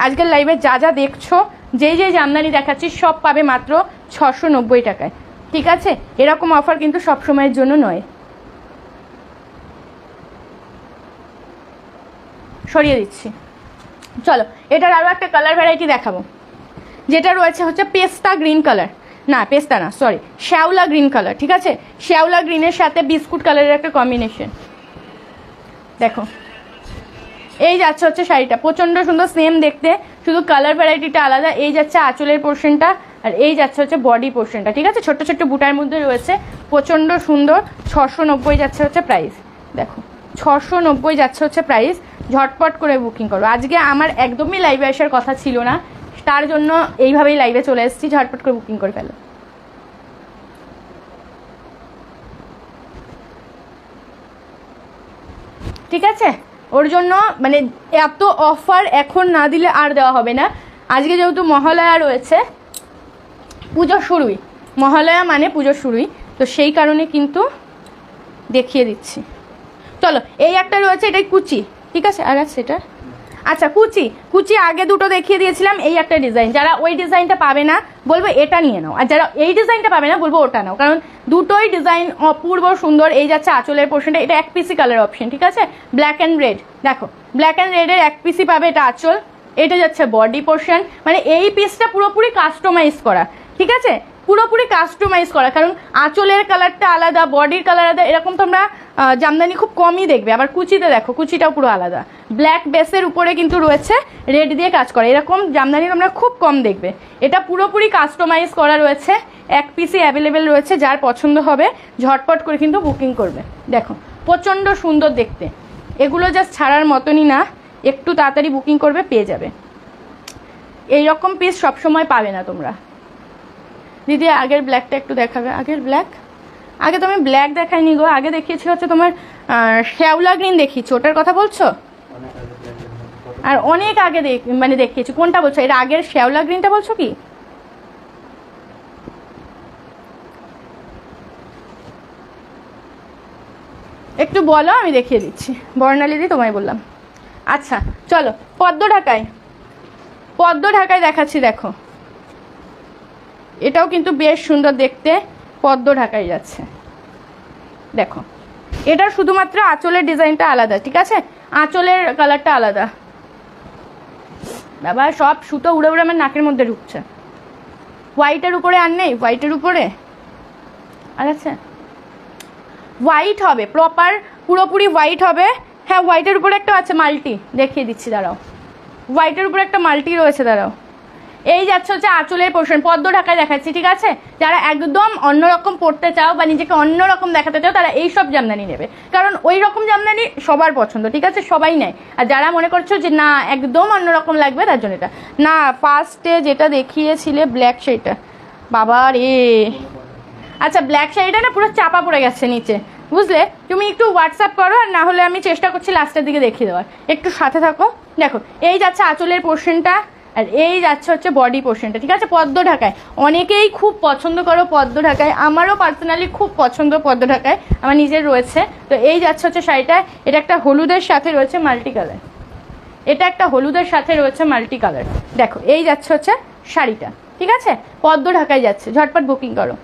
আজকের লাইভে যা দেখছো, যেই জামদানি দেখাচ্ছি সব পাবে মাত্র 690 টাকায়, ঠিক আছে। এরকম অফার কিন্তু সব সময়ের জন্য নয়। সরিয়ে দিচ্ছি, চলো। এটার আরও একটা কালার ভ্যারাইটি দেখাবো, যেটা রয়েছে হচ্ছে পেস্তা গ্রিন কালার, না পেস্তা না, সরি, শ্যাওলা গ্রিন কালার, ঠিক আছে। শ্যাওলা গ্রিনের সাথে বিস্কুট কালারের একটা কম্বিনেশন দেখো। এই যাচ্ছে হচ্ছে শাড়িটা, প্রচণ্ড সুন্দর, সেম দেখতে, শুধু কালার ভ্যারাইটিটা আলাদা। এই যাচ্ছে আঁচলের পোর্শনটা, আর এই যাচ্ছে হচ্ছে বডি পোর্শনটা, ঠিক আছে। ছোট্ট ছোট্ট বুটার মধ্যে রয়েছে, প্রচণ্ড সুন্দর। 690 যাচ্ছে হচ্ছে প্রাইস, দেখো 690 যাচ্ছে হচ্ছে প্রাইস। ঝটপট করে বুকিং করো। আজকে আমার একদমই লাইভে আসার কথা ছিল না, তার জন্য এইভাবেই লাইভে চলে এসেছি। ঝটপট করে বুকিং করে ফেলো। ঠিক আছে, ওর জন্য মানে এত অফার এখন না দিলে আর দেওয়া হবে না। আজকে যেহেতু মহালয়া রয়েছে, পুজো শুরুই, মহালয়া মানে পুজো শুরুই, তো সেই কারণে কিন্তু দেখিয়ে দিচ্ছি। চলো, এই একটা রয়েছে, এটাই কুচি, ঠিক আছে। আর আছে এটা, আচ্ছা কুচি আগে দুটো দেখিয়ে দিয়েছিলাম। এই একটা ডিজাইন, যারা ওই ডিজাইনটা পাবে না বলবো এটা নিয়ে নাও, আর যারা এই ডিজাইনটা পাবে না বলবো ওটা নাও, কারণ দুটোই ডিজাইন অপূর্ব সুন্দর। এই যাচ্ছে আঁচলের পোর্শনটা, এটা এক পিসি কালার অপশন, ঠিক আছে। ব্ল্যাক অ্যান্ড রেড, দেখো ব্ল্যাক অ্যান্ড রেডের এক পিসি পাবে, এটা আঁচল। এটা যাচ্ছে বডি পোর্শন, মানে এই পিসটা পুরোপুরি কাস্টমাইজ করা, ঠিক আছে, পুরোপুরি কাস্টমাইজ করা। কারণ আঁচলের কালারটা আলাদা, বডির কালার আলাদা, এরকম তোমরা জামদানি খুব কমই দেখবে। আবার কুচিতে দেখো, কুচিটাও পুরো আলাদা, ব্ল্যাক বেসের উপরে কিন্তু রয়েছে রেড দিয়ে কাজ করে, এরকম জামদানি তোমরা খুব কম দেখবে। এটা পুরোপুরি কাস্টমাইজ করা রয়েছে, এক পিসি অ্যাভেলেবেল রয়েছে। যার পছন্দ হবে ঝটপট করে কিন্তু বুকিং করবে। দেখো প্রচণ্ড সুন্দর দেখতে, এগুলো জাস্ট ছাড়ার মতনই না, একটু তাড়াতাড়ি বুকিং করবে, পেয়ে যাবে। এই রকম পিস সবসময় পাবে না তোমরা। দিদি আগের ব্ল্যাকটা একটু দেখাবে। আগের ব্ল্যাক, আগে তুমি ব্ল্যাক দেখায়নি গো, আগে দেখিয়েছি হচ্ছে তোমার শ্যাওলা গ্রিন দেখিয়েছি, ওটার কথা বলছো? আর অনেক আগে মানে দেখিয়েছি, কোনটা বলছো? এর আগের শ্যাওলা গ্রিনটা বলছো কি? একটু বলো, আমি দেখিয়ে দিচ্ছি। বর্ণালী দি তোমায় বললাম। আচ্ছা চলো, পদ্ম ঢাকায় দেখাচ্ছি। দেখো এটাও কিন্তু বেশ সুন্দর দেখতে, পদ্ম ঢাকায় যাচ্ছে। দেখো এটার শুধুমাত্র আঁচলের ডিজাইনটা আলাদা, ঠিক আছে, আঁচলের কালারটা আলাদা। বাবা সব সুতো উড়ে উড়ে আমার নাকের মধ্যে ঢুকছে। হোয়াইটের উপরে আর নেই, হোয়াইটের উপরে আর আছে, হোয়াইট হবে প্রপার, পুরোপুরি হোয়াইট হবে। হ্যাঁ হোয়াইটের উপরে একটা আছে মাল্টি, দেখিয়ে দিচ্ছি দাঁড়াও। হোয়াইটের উপরে একটা মাল্টি রয়েছে, দাঁড়াও। এই যাচ্ছে হচ্ছে আঁচলের পোর্শন, পদ্ম ঢাকায় দেখাচ্ছি, ঠিক আছে। যারা একদম অন্যরকম পড়তে চাও বা নিজেকে অন্যরকম দেখাতে চাও তারা এই সব জামদানি নেবে, কারণ ওই রকম জামদানি সবার পছন্দ, ঠিক আছে, সবাই নেয়। আর যারা মনে করছো যে না একদম অন্যরকম লাগবে, তার জন্য এটা না। ফার্স্টে যেটা দেখিয়েছিলে ব্ল্যাক, সেইটা বাবা রে, আচ্ছা ব্ল্যাক শাড়িটা না পুরো চাপা পড়ে গেছে নিচে, বুঝলে। তুমি একটু হোয়াটসঅ্যাপ করো, আর না হলে আমি চেষ্টা করছি লাস্টের দিকে দেখিয়ে দেওয়ার, একটু সাথে থাকো। দেখো এই যাচ্ছে আঁচলের পোর্শনটা, আর এই যাচ্ছে হচ্ছে বডি পোর্শনটা, ঠিক আছে, পদ্ম ঢাকায়। অনেকেই খুব পছন্দ করো পদ্ম ঢাকায়, আমারও পার্সোনালি খুব পছন্দ পদ্ম ঢাকায়, আমার নিজের রয়েছে। তো এই যাচ্ছে হচ্ছে শাড়িটা, এটা একটা হলুদের সাথে রয়েছে মাল্টি কালার, এটা একটা হলুদের সাথে রয়েছে মাল্টি কালার। দেখো এই যাচ্ছে হচ্ছে শাড়িটা, ঠিক আছে, পদ্ম ঢাকায় যাচ্ছে, ঝটপট বুকিং করো।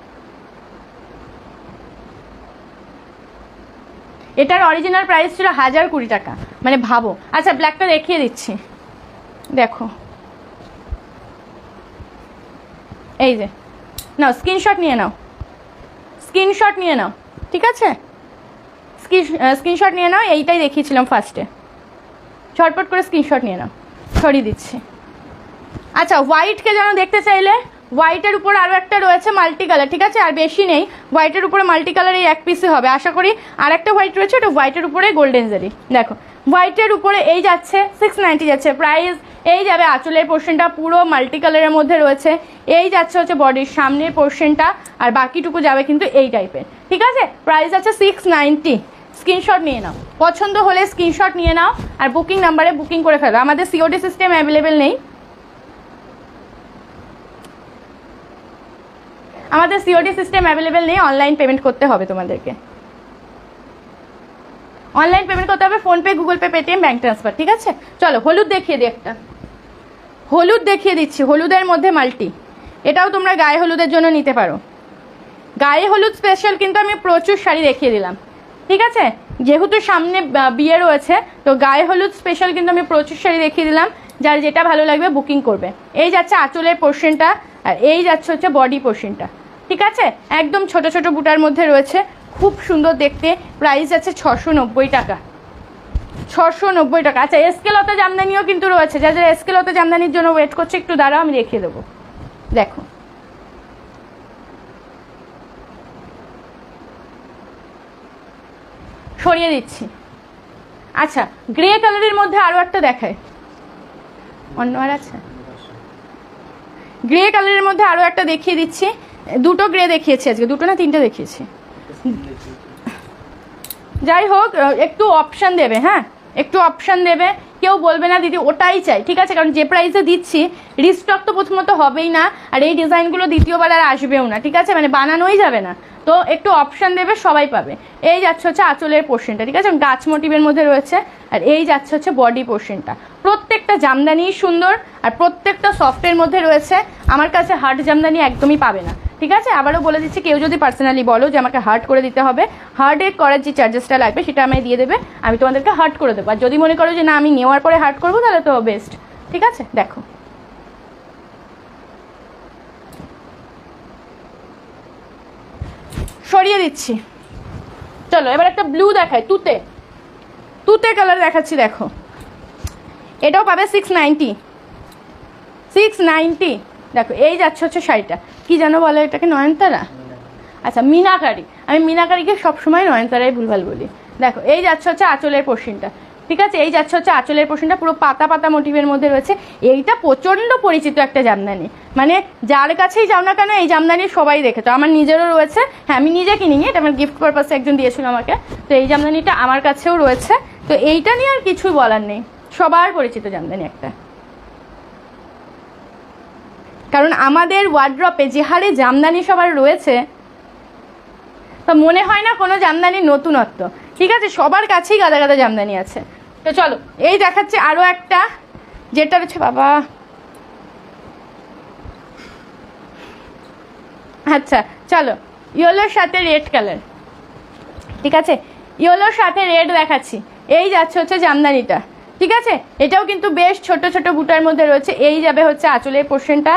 এটার অরিজিনাল প্রাইস ছিল 1020 টাকা, মানে ভাবো। আচ্ছা ব্ল্যাকটা দেখিয়ে দিচ্ছি, দেখো এই যে, নাও স্ক্রিনশট নিয়ে নাও, স্ক্রিনশট নিয়ে নাও, ঠিক আছে, স্ক্রিনশট নিয়ে নাও। এইটাই দেখিয়েছিলাম ফার্স্টে, ঝটপট করে স্ক্রিনশট নিয়ে নাও, সরিয়ে দিচ্ছি। আচ্ছা হোয়াইটকে যেন দেখতে চাইলে, হোয়াইটের উপর আরও একটা রয়েছে মাল্টি কালার, ঠিক আছে, আর বেশি নেই। হোয়াইটের উপরে মাল্টি কালার এই এক পিসে হবে আশা করি। আর একটা হোয়াইট রয়েছে, ওটা হোয়াইটের উপরে গোল্ডেন জারি। দেখো হোয়াইটের উপরে এই যাচ্ছে 690 যাচ্ছে প্রাইস। এই যাবে আঁচলের পোর্শনটা পুরো মাল্টি কালারের মধ্যে রয়েছে, এই যাচ্ছে হচ্ছে বডির সামনের পোর্শনটা, আর বাকিটুকু যাবে কিন্তু এই টাইপের, ঠিক আছে। প্রাইস আছে 690। স্ক্রিনশট নিয়ে নাও, পছন্দ হলে স্ক্রিনশট নিয়ে নাও আর বুকিং নাম্বারে বুকিং করে ফেলো। আমাদের সিওডি সিস্টেম অ্যাভেলেবেল নেই, আমাদের সিওডি সিস্টেম অ্যাভেলেবেল নেই, অনলাইন পেমেন্ট করতে হবে তোমাদেরকে, অনলাইন পেমেন্ট করতে হবে, PhonePe, Google pay, Paytm, bank transfer, ঠিক আছে। চলো হলুদ দেখিয়ে দিই, একটা হলুদ দেখিয়ে দিচ্ছি, হলুদের মধ্যে মাল্টি, এটাও তোমরা গায়ে হলুদের জন্য নিতে পারো। গায়ে হলুদ স্পেশাল কিন্তু আমি প্রচুর শাড়ি দেখিয়ে দিলাম, ঠিক আছে, যেহেতু সামনে বিয়ে রয়েছে তো গায়ে হলুদ স্পেশাল কিন্তু আমি প্রচুর শাড়ি দেখিয়ে দিলাম। যার যেটা ভালো লাগবে বুকিং করবে। এই যাচ্ছে আঁচলের পোর্শনটা, আর এই যাচ্ছে হচ্ছে বডি পোর্শনটা, ঠিক আছে, একদম ছোট ছোট বুটার মধ্যে রয়েছে, খুব সুন্দর দেখতে। প্রাইস আছে 690 টাকা, 690 টাকা। আচ্ছা এসকেলতা জামদানিও কিন্তু রয়েছে, যারা এসকেলতা জামদানির জন্য ওয়েট করছে একটু দাঁড়াও আমি দেখিয়ে দেবো। দেখো সরিয়ে দিচ্ছি। আচ্ছা গ্রে কালারের মধ্যে আরও একটা দেখায়, অন্য আর আছে, গ্রে কালারের মধ্যে আরও একটা দেখিয়ে দিচ্ছি। দুটো গ্রে দেখিয়েছি আজকে, দুটো না তিনটে দেখিয়েছি। যাই হোক একটু অপশান দেবে, হ্যাঁ একটু অপশান দেবে, কেউ বলবে না দিদি ওটাই চাই, ঠিক আছে, কারণ যে প্রাইসে দিচ্ছি রিস্টক তো প্রথমত হবেই না, আর এই ডিজাইনগুলো দ্বিতীয়বার আর আসবেও না, ঠিক আছে, মানে বানানোই যাবে না, তো একটু অপশান দেবে, সবাই পাবে। এই যাচ্ছে হচ্ছে আঁচলের পোর্শনটা, ঠিক আছে, গাছ মোটিভের মধ্যে রয়েছে, আর এই যাচ্ছে হচ্ছে বডি পোর্শনটা। প্রত্যেকটা জামদানি সুন্দর আর প্রত্যেকটা সফটের মধ্যে রয়েছে। আমার কাছে হার্ড জামদানি একদমই পাবে না, ঠিক আছে। আবারও বলে দিচ্ছি, কেউ যদি পার্সোনালি বলো যে আমাকে হার্ড করে দিতে হবে, হার্ডে করার যে চার্জেসটা লাগবে সেটা আমায় দিয়ে দেবে, আমি তোমাদেরকে হার্ড করে দেবো। আর যদি মনে করো যে না আমি নেওয়ার পরে হার্ড করবো তাহলে তো বেস্ট, ঠিক আছে। দেখো সরিয়ে দিচ্ছি। চলো এবার একটা ব্লু দেখাই, তুতে, তুতে কালার দেখাচ্ছি। দেখো এটাও পাবে 690, 690। দেখো এই যাচ্ছে হচ্ছে শাড়িটা, কি জানো বলো এটাকে, নয়নতারা, আচ্ছা মিনাকারি, আমি মিনাকারিকে সবসময় নয়নতারাই ভুলভাল বলি। দেখো এই যাচ্ছে হচ্ছে আঁচলের পোর্শনটা, ঠিক আছে, এই যাচ্ছে হচ্ছে আঁচলের পোর্শনটা পুরো পাতা পাতা মোটিভের মধ্যে রয়েছে। এইটা প্রচণ্ড পরিচিত একটা জামদানি, মানে যার কাছেই যাও না কেন এই জামদানি সবাই দেখেছো, আমার নিজেরও রয়েছে, হ্যাঁ আমি নিজে কিনিনি, এটা আমার গিফট পারপাসে একজন দিয়েছিল আমাকে, তো এই জামদানিটা আমার কাছেও রয়েছে। তো এইটা নিয়ে আর কিছুই বলার নেই, সবার পরিচিত জামদানি একটা, কারণ আমাদের ওয়ার্ড্রপে যে হারে জামদানি সবার রয়েছে তো মনে হয় না কোনো জামদানির নতুনত্ব, ঠিক আছে, সবার কাছেই গাদা গাদা জামদানি আছে। তো চলো এই দেখাচ্ছে আরও একটা, যেটা হচ্ছে বাবা, আচ্ছা চলো ইয়েলোর সাথে রেড কালার, ঠিক আছে, ইয়েলোর সাথে রেড দেখাচ্ছি। এই যাচ্ছে হচ্ছে জামদানিটা, ঠিক আছে, এটাও কিন্তু বেশ ছোট ছোট বুটার মধ্যে রয়েছে। এই যাবে হচ্ছে আঁচলের পোর্শনটা,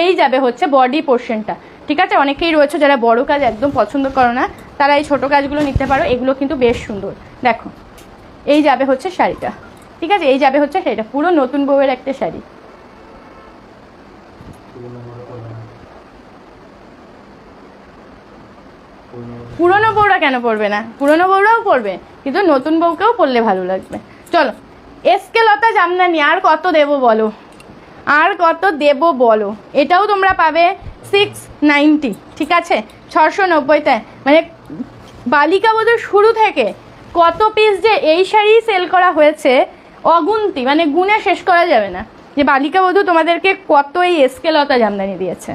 এই যাবে হচ্ছে বডি পোর্শনটা, ঠিক আছে। অনেকেই রয়েছে যারা বড় কাজ একদম পছন্দ করো না, তারা এই ছোট কাজগুলো নিতে পারো, এগুলো কিন্তু বেশ সুন্দর। দেখো এই যাবে হচ্ছে শাড়িটা, ঠিক আছে, এই যাবে হচ্ছে শাড়িটা, পুরো নতুন বউয়ের একটা শাড়ি। পুরনো বউরা কেন পরবে না, পুরনো বউরাও পরবে, কিন্তু নতুন বউকেও পরলে ভালো লাগবে। চলো এসকেলতা জামদানি আর কত দেবো বলো, আর কত দেবো বলো, এটাও তোমরা পাবে 690, ঠিক আছে, 690-তে। মানে বালিকা বধূর শুরু থেকে কত পিস যে এই শাড়ি সেল করা হয়েছে অগুন্তি, মানে গুণে শেষ করা যাবে না। যে বালিকা বধূ তোমাদেরকে কত এই এসকে লতা জামদানি দিয়েছে।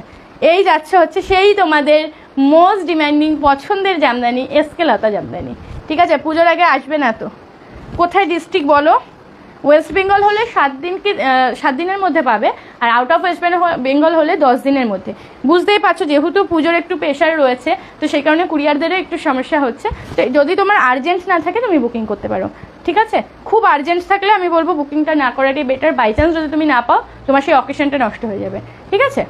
এই যাচ্ছে হচ্ছে সেই তোমাদের মোস্ট ডিমান্ডিং পছন্দের জামদানি এসকে লতা জামদানি। ঠিক আছে, পুজোর আগে আসবে না তো? কোথায় ডিস্ট্রিক্ট বলো? ওয়েস্ট বেঙ্গল হলে 7 দিনের মধ্যে পাবে, আর আউট অফ ওয়েস্ট বেঙ্গল হলে 10 দিনের মধ্যে। বুঝতেই পারছো যেহেতু পুজোর একটু প্রেশার রয়েছে, তো সেই কারণে কুরিয়ারদেরও একটু সমস্যা হচ্ছে। তো যদি তোমার আর্জেন্ট না থাকে তুমি বুকিং করতে পারো। ঠিক আছে, খুব আর্জেন্ট থাকলে আমি বলবো বুকিংটা না করাটাই বেটার। বাই চান্স যদি তুমি না পাও তোমার সেই অকেশনটা নষ্ট হয়ে যাবে। ঠিক আছে,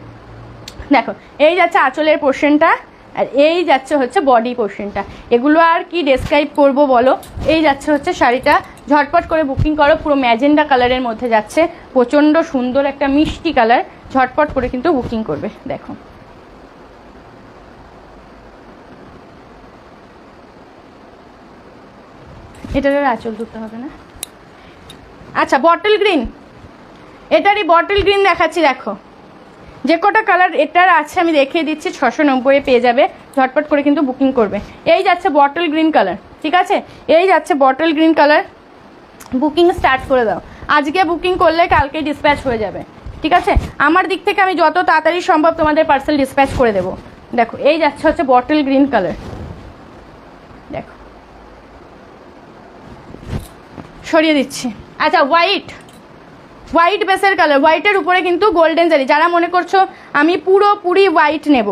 দেখো এই যাচ্ছে আঁচলের পোর্শনটা, আর এই যাচ্ছে হচ্ছে বডি পোর্শনটা। এগুলো আর কি ডেসক্রাইব করবো বলো। এই যাচ্ছে হচ্ছে শাড়িটা, ঝটপট করে বুকিং করো। পুরো ম্যাজেন্ডা কালারের মধ্যে যাচ্ছে, প্রচণ্ড সুন্দর একটা মিষ্টি কালার। ঝটপট করে কিন্তু বুকিং করবে। দেখো এটার আঁচল ধরতে হবে না। আচ্ছা, বটল গ্রিন, এটারই বটল গ্রিন দেখাচ্ছি। দেখো যে কটা কালার এটার আছে আমি দেখিয়ে দিচ্ছি, 690 পেয়ে যাবে। ঝটপট করে কিন্তু বুকিং করবে। এই যাচ্ছে বটল গ্রিন কালার। ঠিক আছে, এই যাচ্ছে bottle green colour. Booking start করে দাও। আজকে বুকিং করলে কালকে ডিসপ্যাচ হয়ে যাবে। ঠিক আছে, আমার দিক থেকে আমি যত তাড়াতাড়ি সম্ভব তোমাদের পার্সেল ডিসপ্যাচ করে দেবো। দেখো এই যাচ্ছে হচ্ছে বটল গ্রিন কালার। দেখো সরিয়ে দিচ্ছি। আচ্ছা, হোয়াইট বেসের কালার, হোয়াইটের উপরে কিন্তু গোল্ডেন জারি। যারা মনে করছো আমি পুরোপুরি হোয়াইট নেব,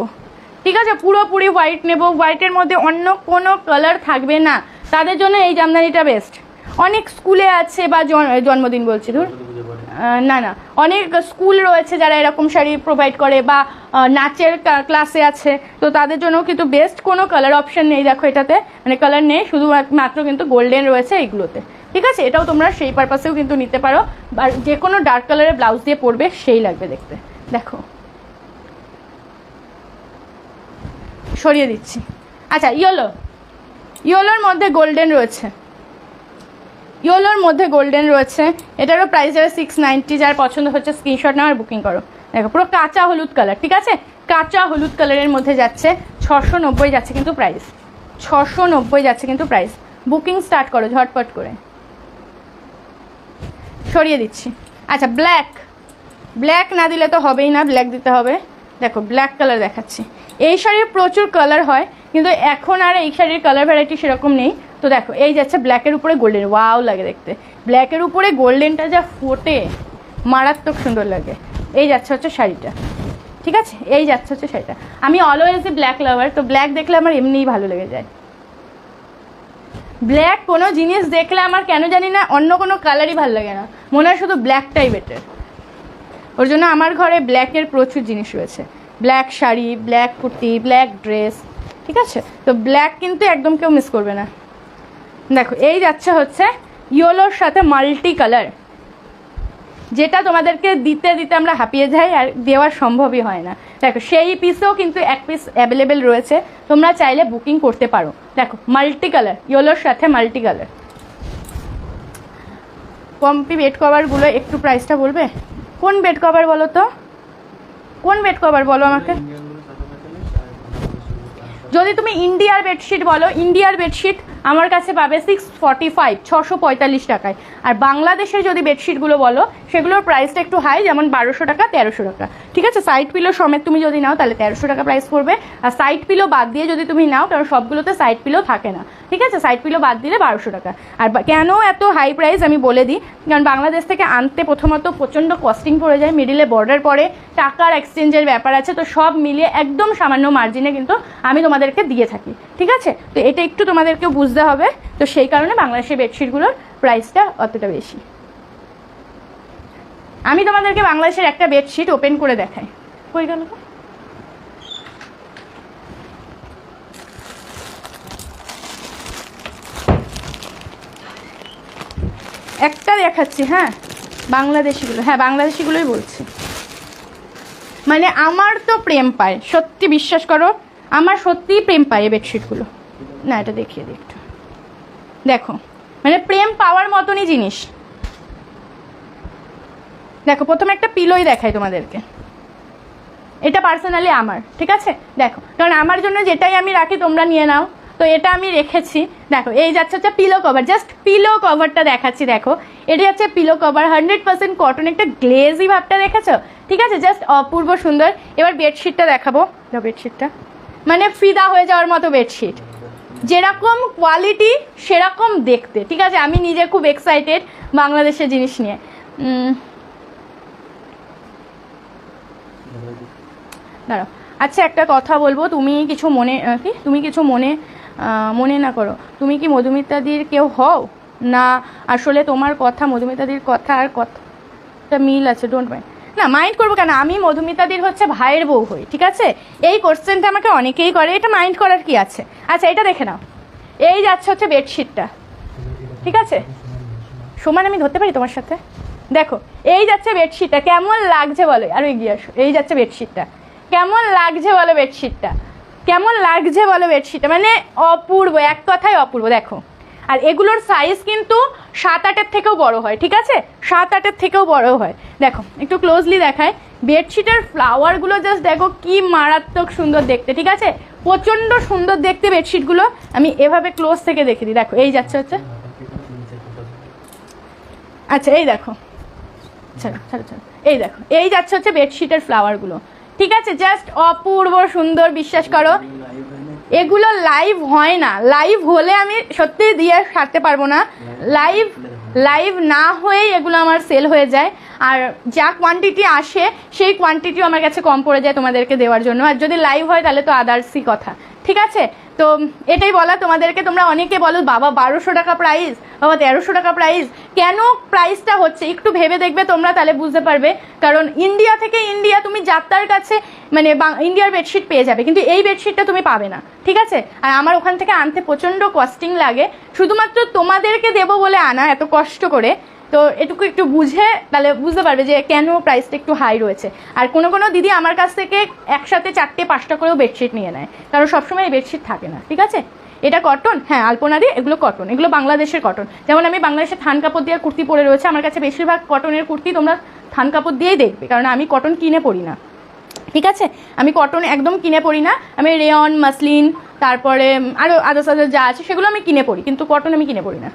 ঠিক আছে, পুরোপুরি হোয়াইট নেব, হোয়াইটের মধ্যে অন্য কোনো কালার থাকবে না, তাদের জন্য এই জামদানিটা বেস্ট। অনেক স্কুলে আছে বা জন্মদিন বলছি ধর না, অনেক স্কুল রয়েছে যারা এরকম শাড়ি প্রোভাইড করে, বা নাচের ক্লাসে আছে, তো তাদের জন্য কিন্তু বেস্ট কোনো কালার অপশান নেই। দেখো এটাতে মানে কালার নেই, শুধুমাত্র কিন্তু গোল্ডেন রয়েছে এইগুলোতে। ঠিক আছে, এটাও তোমরা সেই পারপাসেও কিন্তু নিতে পারো, বা যে কোনো ডার্ক কালারের ব্লাউজ দিয়ে পরবে সেই লাগবে দেখতে। দেখো সরিয়ে দিচ্ছি। আচ্ছা, ইয়েলোর মধ্যে গোল্ডেন রয়েছে, ইয়েলোর মধ্যে গোল্ডেন রয়েছে। এটারও প্রাইস যাবে 690। যার পছন্দ হচ্ছে স্ক্রিনশট নাও আর বুকিং করো। দেখো পুরো কাঁচা হলুদ কালার। ঠিক আছে, কাঁচা হলুদ কালারের মধ্যে যাচ্ছে, 690 যাচ্ছে কিন্তু প্রাইস, 690 যাচ্ছে কিন্তু প্রাইস। বুকিং স্টার্ট করো ঝটপট করে। সরিয়ে দিচ্ছি। আচ্ছা, ব্ল্যাক না দিলে তো হবেই না, ব্ল্যাক দিতে হবে। দেখো ব্ল্যাক কালার দেখাচ্ছি। এই শাড়ির প্রচুর কালার হয়, কিন্তু এখন আর এই শাড়ির কালার ভ্যারাইটি সেরকম নেই। তো দেখো এই যাচ্ছে ব্ল্যাকের উপরে গোল্ডেন, ওয়াও লাগে দেখতে। ব্ল্যাকের উপরে গোল্ডেনটা যা ফোটে মারাত্মক সুন্দর লাগে। এই যাচ্ছে হচ্ছে শাড়িটা। ঠিক আছে, এই যাচ্ছে হচ্ছে শাড়িটা। আমি অলওয়েজই ব্ল্যাক লাভার, তো ব্ল্যাক দেখলে আমার এমনিই ভালো লেগে যায়। ব্ল্যাক কোনো জিনিস দেখলে আমার কেন জানি না অন্য কোনো কালারই ভালো লাগে না, মনে হয় শুধু ব্ল্যাকটাই বেটার। ওর জন্য আমার ঘরে ব্ল্যাকের প্রচুর জিনিস রয়েছে, black sari, black kurti, black dress. ঠিক আছে, তো ব্ল্যাক কিন্তু একদম কেউ মিস করবে না। দেখো এই যাচ্ছে হচ্ছে ইয়েলোর সাথে মাল্টি কালার, যেটা তোমাদেরকে দিতে দিতে আমরা হাঁপিয়ে যাই আর দেওয়া সম্ভবই হয় না। দেখো সেই পিসেও কিন্তু এক পিস অ্যাভেলেবেল রয়েছে, তোমরা চাইলে বুকিং করতে পারো। দেখো মাল্টি কালার, ইয়েলোর সাথে মাল্টি কালার। পম্পি বেড কভারগুলো একটু প্রাইসটা বলবে? কোন বেড কভার বলো তো, কোন বেড কভার বলো আমাকে। যদি তুমি ইন্ডিয়ার বেডশিট বলো, ইন্ডিয়ার বেডশিট আমার কাছে পাবে 645, 645 টাকায়। আর বাংলাদেশের যদি বেডশিটগুলো বলো সেগুলোর প্রাইসটা একটু হাই, যেমন 1200 টাকা, 1300 টাকা। ঠিক আছে, সাইড পিলো সমেত তুমি যদি নাও তাহলে 1300 টাকা প্রাইস পড়বে। আর সাইড পিলো বাদ দিয়ে যদি তুমি নাও, কারণ সবগুলোতে সাইড পিলো থাকে না। ঠিক আছে, সাইড পিলো বাদ দিলে 1200 টাকা। আর কেন এত হাই প্রাইস আমি বলে দিই, কারণ বাংলাদেশ থেকে আনতে প্রথমত প্রচণ্ড কস্টিং পড়ে যায়, মিডিলে বর্ডার পড়ে, টাকার এক্সচেঞ্জের ব্যাপার আছে, তো সব মিলিয়ে একদম সামান্য মার্জিনে কিন্তু আমি তোমাদেরকে দিয়ে থাকি। ঠিক আছে, তো এটা একটু তোমাদেরকে বুঝতে হবে। তো সেই কারণে বাংলাদেশের বেডশিটগুলোর প্রাইসটা অতটা বেশি। আমি তোমাদেরকে বাংলাদেশের একটা বেডশিট ওপেন করে দেখাই। কই গেল? একটা দেখাচ্ছি। হ্যাঁ বাংলাদেশিগুলো, হ্যাঁ বাংলাদেশিগুলোই বলছি। মানে আমার তো প্রেম পায়, সত্যি বিশ্বাস করো, আমার সত্যিই প্রেম পায় এই বেডশিটগুলো। না এটা দেখিয়ে দিই একটু। দেখো মানে প্রেম পাওয়ার মতনই জিনিস। দেখো প্রথমে একটা পিলোই দেখাই তোমাদেরকে, এটা পার্সোনালি আমার। ঠিক আছে, দেখো, কারণ আমার জন্য যেটাই আমি রাখি তোমরা নিয়ে নাও, তো এটা আমি রেখেছি। দেখো এই যাচ্ছে হচ্ছে পিলো কভার, জাস্ট পিলো কভারটা দেখাচ্ছি। দেখো এটা হচ্ছে পিলো কভার, 100% কটন, একটা গ্লেজি ভাবটা দেখেছো? ঠিক আছে, জাস্ট অপূর্ব সুন্দর। এবার বেডশিটটা দেখাবো। বেডশিটটা মানে ফিদা হয়ে যাওয়ার মতো বেডশিট, যেরকম কোয়ালিটি সেরকম দেখতে। ঠিক আছে, আমি নিজে খুব এক্সাইটেড বাংলাদেশের জিনিস নিয়ে। দাঁড়াও, আচ্ছা একটা কথা বলবো, তুমি কিছু মনে না করো। তুমি কি মধুমিতাদির কেউ হও না? আসলে তোমার কথা মধুমিতাদির কথা আর কথা মিল আছে, ডোন্ট মাইন্ড। না মাইন্ড করবো কেন, আমি মধুমিতাদির হচ্ছে ভাইয়ের বউ হই। ঠিক আছে, এই কোশ্চেনটা আমাকে অনেকেই করে, এটা মাইন্ড করার কি আছে? আচ্ছা এটা দেখে নাও, এই যাচ্ছে হচ্ছে বেডশিটটা। ঠিক আছে, সমান আমি ধরতে পারি তোমার সাথে? দেখো এই যাচ্ছে বেডশিটটা, কেমন লাগছে বলো? আরো এগিয়ে আসো। এই যাচ্ছে বেডশিটটা, কেমন লাগছে বলো? বেডশিটটা কেমন লাগছে বলো? বেডশিটটা মানে অপূর্ব, এক কথায় অপূর্ব। দেখো, আর এগুলোর সাইজ কিন্তু 7-8-এর থেকেও বড় হয়। ঠিক আছে, 7-8-এর থেকেও বড় হয়। দেখো একটু ক্লোজলি দেখায়, বেডশিটের ফ্লাওয়ারগুলো জাস্ট দেখো কি মারাত্মক সুন্দর দেখতে। ঠিক আছে, প্রচণ্ড সুন্দর দেখতে বেডশিটগুলো। আমি এভাবে ক্লোজ থেকে দেখে দিই। দেখো এই যাচ্ছে হচ্ছে, আচ্ছা এই দেখো, ছাড়ো ছাড়ো ছাড়ো, এই দেখো এই যাচ্ছে হচ্ছে বেডশিটের ফ্লাওয়ারগুলো। ঠিক আছে, জাস্ট অপূর্ব সুন্দর, বিশ্বাস করো। এগুলো লাইভ হয় না, লাইভ হলে আমি সত্যি দিয়ে ছাড়তে পারবো না। লাইভ না হয়েই এগুলো আমার সেল হয়ে যায়, আর যা কোয়ান্টিটি আসে সেই কোয়ান্টিটিও আমার কাছে কম পড়ে যায় তোমাদেরকে দেওয়ার জন্য। আর যদি লাইভ হয় তাহলে তো আদার্সই কথা। ঠিক আছে, তো এটাই বলা তোমাদেরকে। তোমরা অনেকে বলো বাবা 1200 টাকা প্রাইস, বাবা 1300 টাকা প্রাইস, কেন প্রাইসটা হচ্ছে একটু ভেবে দেখবে তোমরা, তাহলে বুঝতে পারবে। কারণ ইন্ডিয়া থেকে তুমি যাত্রার কাছে মানে ইন্ডিয়ার বেডশিট পেয়ে যাবে, কিন্তু এই বেডশিটটা তুমি পাবে না। ঠিক আছে, আর আমার ওখান থেকে আনতে প্রচণ্ড কস্টিং লাগে, শুধুমাত্র তোমাদেরকে দেবো বলে আনা এত কষ্ট করে। তো এটুকু একটু বুঝে তাহলে বুঝতে পারবে যে কেন প্রাইসটা একটু হাই রয়েছে। আর কোনো দিদি আমার কাছ থেকে একসাথে 4-5টা করেও বেডশিট নিয়ে নেয়, কারণ সবসময় এই বেডশিট থাকে না। ঠিক আছে, এটা কটন, হ্যাঁ আলপনারি, এগুলো কটন, এগুলো বাংলাদেশের কটন। যেমন আমি বাংলাদেশের থান কাপড় দিয়ে কুর্তি পরে রয়েছে, আমার কাছে বেশিরভাগ কটনের কুর্তি তোমরা থান কাপড় দিয়েই দেখবে, কারণ আমি কটন কিনে পরি না। ঠিক আছে, আমি কটন একদম কিনে পরি না, আমি রেয়ন, মাসলিন, তারপরে আরও আদার্স যা আছে সেগুলো আমি কিনে পরি, কিন্তু কটন আমি কিনে পরি না।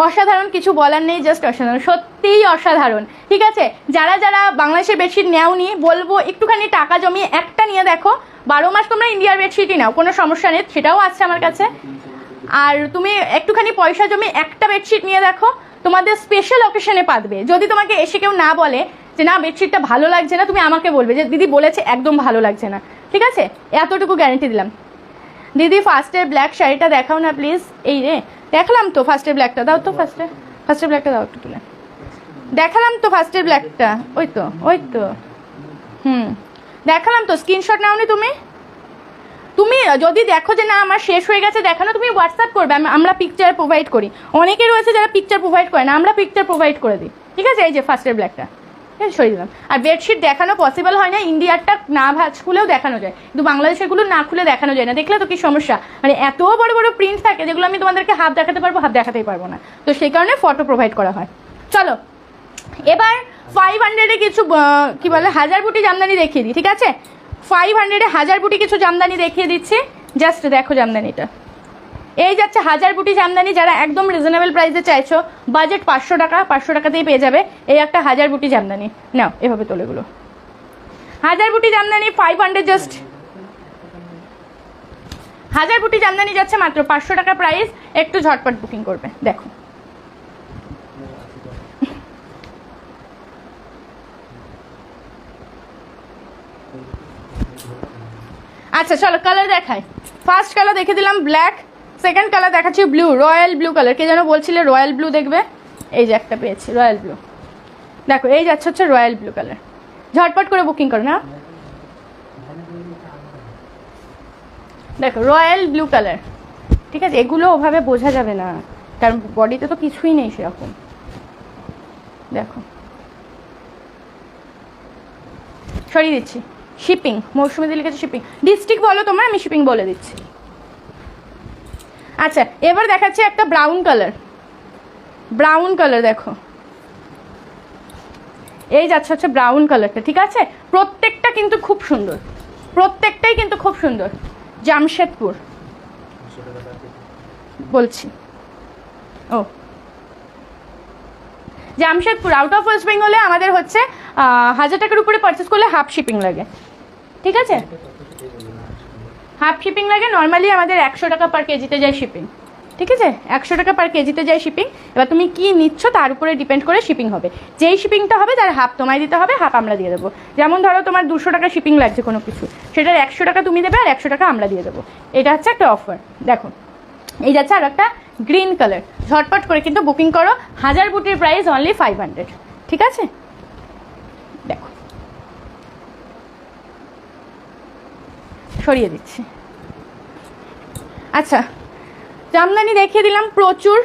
অসাধারণ, কিছু বলার নেই, জাস্ট অসাধারণ, সত্যিই অসাধারণ। ঠিক আছে, যারা বাংলাদেশের বেডশিট নেওনি বলবো একটুখানি টাকা জমিয়ে একটা নিয়ে দেখো। 12 মাস তোমরা ইন্ডিয়ার বেডশিটই নাও, কোনো সমস্যা নেই, সেটাও আছে আমার কাছে। আর তুমি একটুখানি পয়সা জমিয়ে একটা বেডশিট নিয়ে দেখো, তোমাদের স্পেশাল অকেশনে পাতবে। যদি তোমাকে এসে কেউ না বলে যে না বেডশিটটা ভালো লাগছে না, তুমি আমাকে বলবে যে দিদি বলেছে একদম ভালো লাগছে না। ঠিক আছে, এতটুকু গ্যারান্টি দিলাম। দিদি ফার্স্টের ব্ল্যাক শাড়িটা দেখাও না প্লিজ। এই রে দেখালাম তো ফার্স্টের ব্ল্যাকটা, দাও তো ফার্স্টের ব্ল্যাকটা দাও একটু তুলে। দেখালাম তো ফার্স্টের ব্ল্যাকটা, ওই তো দেখালাম তো। স্ক্রিনশট নাওনি তুমি যদি দেখো যে না আমার শেষ হয়ে গেছে দেখানো, তুমি হোয়াটসঅ্যাপ করবে, আমরা পিকচার প্রোভাইড করি। অনেকে রয়েছে যারা পিকচার প্রোভাইড করে না, আমরা পিকচার প্রোভাইড করে দিই। ঠিক আছে, এই যে ফার্স্টের ব্ল্যাকটা সরিয়ে দিলাম। আর বেডশিট দেখানো পসিবল হয় না, ইন্ডিয়ারটা না খুলেও দেখানো যায়, কিন্তু বাংলাদেশেরগুলো না খুলে দেখানো যায় না। দেখলে তো কি সমস্যা, মানে এত বড় বড় প্রিন্ট থাকে যেগুলো আমি তোমাদেরকে হাফ দেখাতে পারবো, হাফ দেখাতেই পারবো না, তো সেই কারণে ফটো প্রোভাইড করা হয়। চলো এবার 500-এ কিছু কি বলে 1000 বুটি জামদানি দেখিয়ে দিই। ঠিক আছে, 500-এ 1000 বুটি কিছু জামদানি দেখিয়ে দিচ্ছি, জাস্ট দেখো জামদানিটা। এই যাচ্ছে 1000 বুটি জামদানি, যারা একদম রিজনেবল প্রাইসে চাইছো, বাজেট 500 টাকা, 500 টাকাতেই পেয়ে যাবে এই একটা 1000 বুটি জামদানি। নাও এভাবে তোলেগুলো 1000 বুটি জামদানি 500, জাস্ট 1000 বুটি জামদানি যাচ্ছে মাত্র 500 টাকা প্রাইস। একটু ঝটপট বুকিং করবে। দেখো আচ্ছা চলো কালার দেখাই। ফার্স্ট কালার দেখে দিলাম ব্ল্যাক, সেকেন্ড কালার দেখাচ্ছি ব্লু, রয়্যাল ব্লু কালার। কে যেন বলছিলে রয়্যাল ব্লু দেখবে, এই যে একটা পেয়েছি রয়্যাল ব্লু। দেখো এই যাচ্ছে হচ্ছে রয়্যাল ব্লু কালার, ঝটপট করে বুকিং করো না। দেখো রয়্যাল ব্লু কালার। ঠিক আছে, এগুলো ওভাবে বোঝা যাবে না, কারণ বডিতে তো কিছুই নেই সেরকম। দেখো সরিয়ে দিচ্ছি। শিপিং মৌসুমী দিয়ে লিখেছে শিপিং, ডিস্ট্রিক্ট বলো তোমার, আমি শিপিং বলে দিচ্ছি। আচ্ছা এবার দেখাচ্ছি একটা ব্রাউন কালার, দেখো এই যাচ্ছে হচ্ছে ব্রাউন কালারটা। ঠিক আছে, প্রত্যেকটা কিন্তু খুব সুন্দর, প্রত্যেকটাই কিন্তু খুব সুন্দর। জামশেদপুর বলছি। ও জামশেদপুর আউট অফ ওয়েস্ট বেঙ্গলে আমাদের হচ্ছে 1000 টাকার উপরে পারচেস করলে হাফ শিপিং লাগে, ঠিক আছে? হাফ শিপিং লাগে, নর্মালি আমাদের 100 টাকা পার কেজিতে যায় শিপিং, ঠিক আছে? 100 টাকা পার কেজিতে যায় শিপিং। এবার তুমি কি নিচ্ছ তার উপরে ডিপেন্ড করে শিপিং হবে। যেই শিপিংটা হবে তার হাফ তোমায় দিতে হবে, হাফ আমরা দিয়ে দেবো। যেমন ধরো তোমার 200 টাকা শিপিং লাগছে কোনো কিছু, সেটার 100 টাকা তুমি দেবে আর 100 টাকা আমরা দিয়ে দেবো। এটা হচ্ছে একটা অফার। দেখো এই যাচ্ছে আর একটা গ্রিন কালার, ঝটপট করে কিন্তু বুকিং করো। 1000 বুটির প্রাইস অনলি 500, ঠিক আছে? দেখো সরিয়ে দিচ্ছি। আচ্ছা জামদানি দেখিয়ে দিলাম প্রচুর।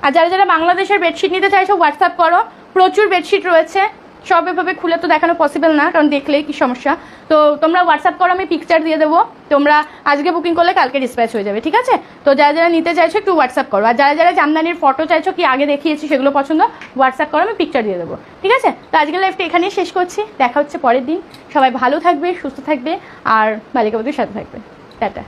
আর যারা যারা বাংলাদেশের বেডশিট নিতে চাইছো হোয়াটসঅ্যাপ করো, প্রচুর বেডশিট রয়েছে। সব এভাবে খুলে তো দেখানো পসিবল না, কারণ দেখলেই কি সমস্যা। তো তোমরা হোয়াটসঅ্যাপ করো, আমি পিকচার দিয়ে দেবো। তোমরা আজকে বুকিং করলে কালকে ডিসপ্যাচ হয়ে যাবে, ঠিক আছে? তো যারা যারা নিতে চাইছো একটু হোয়াটসঅ্যাপ করো। আর যারা যারা জামদানির ফটো চাইছো, কি আগে দেখিয়েছি সেগুলো পছন্দ, হোয়াটসঅ্যাপ করো, আমি পিকচার দিয়ে দেবো, ঠিক আছে? তো আজকের লাইফটা এখানেই শেষ করছি। দেখা হচ্ছে পরের দিন। সবাই ভালো থাকবে, সুস্থ থাকবে আর বালিকাবতীর সাথে থাকবে। টাটা।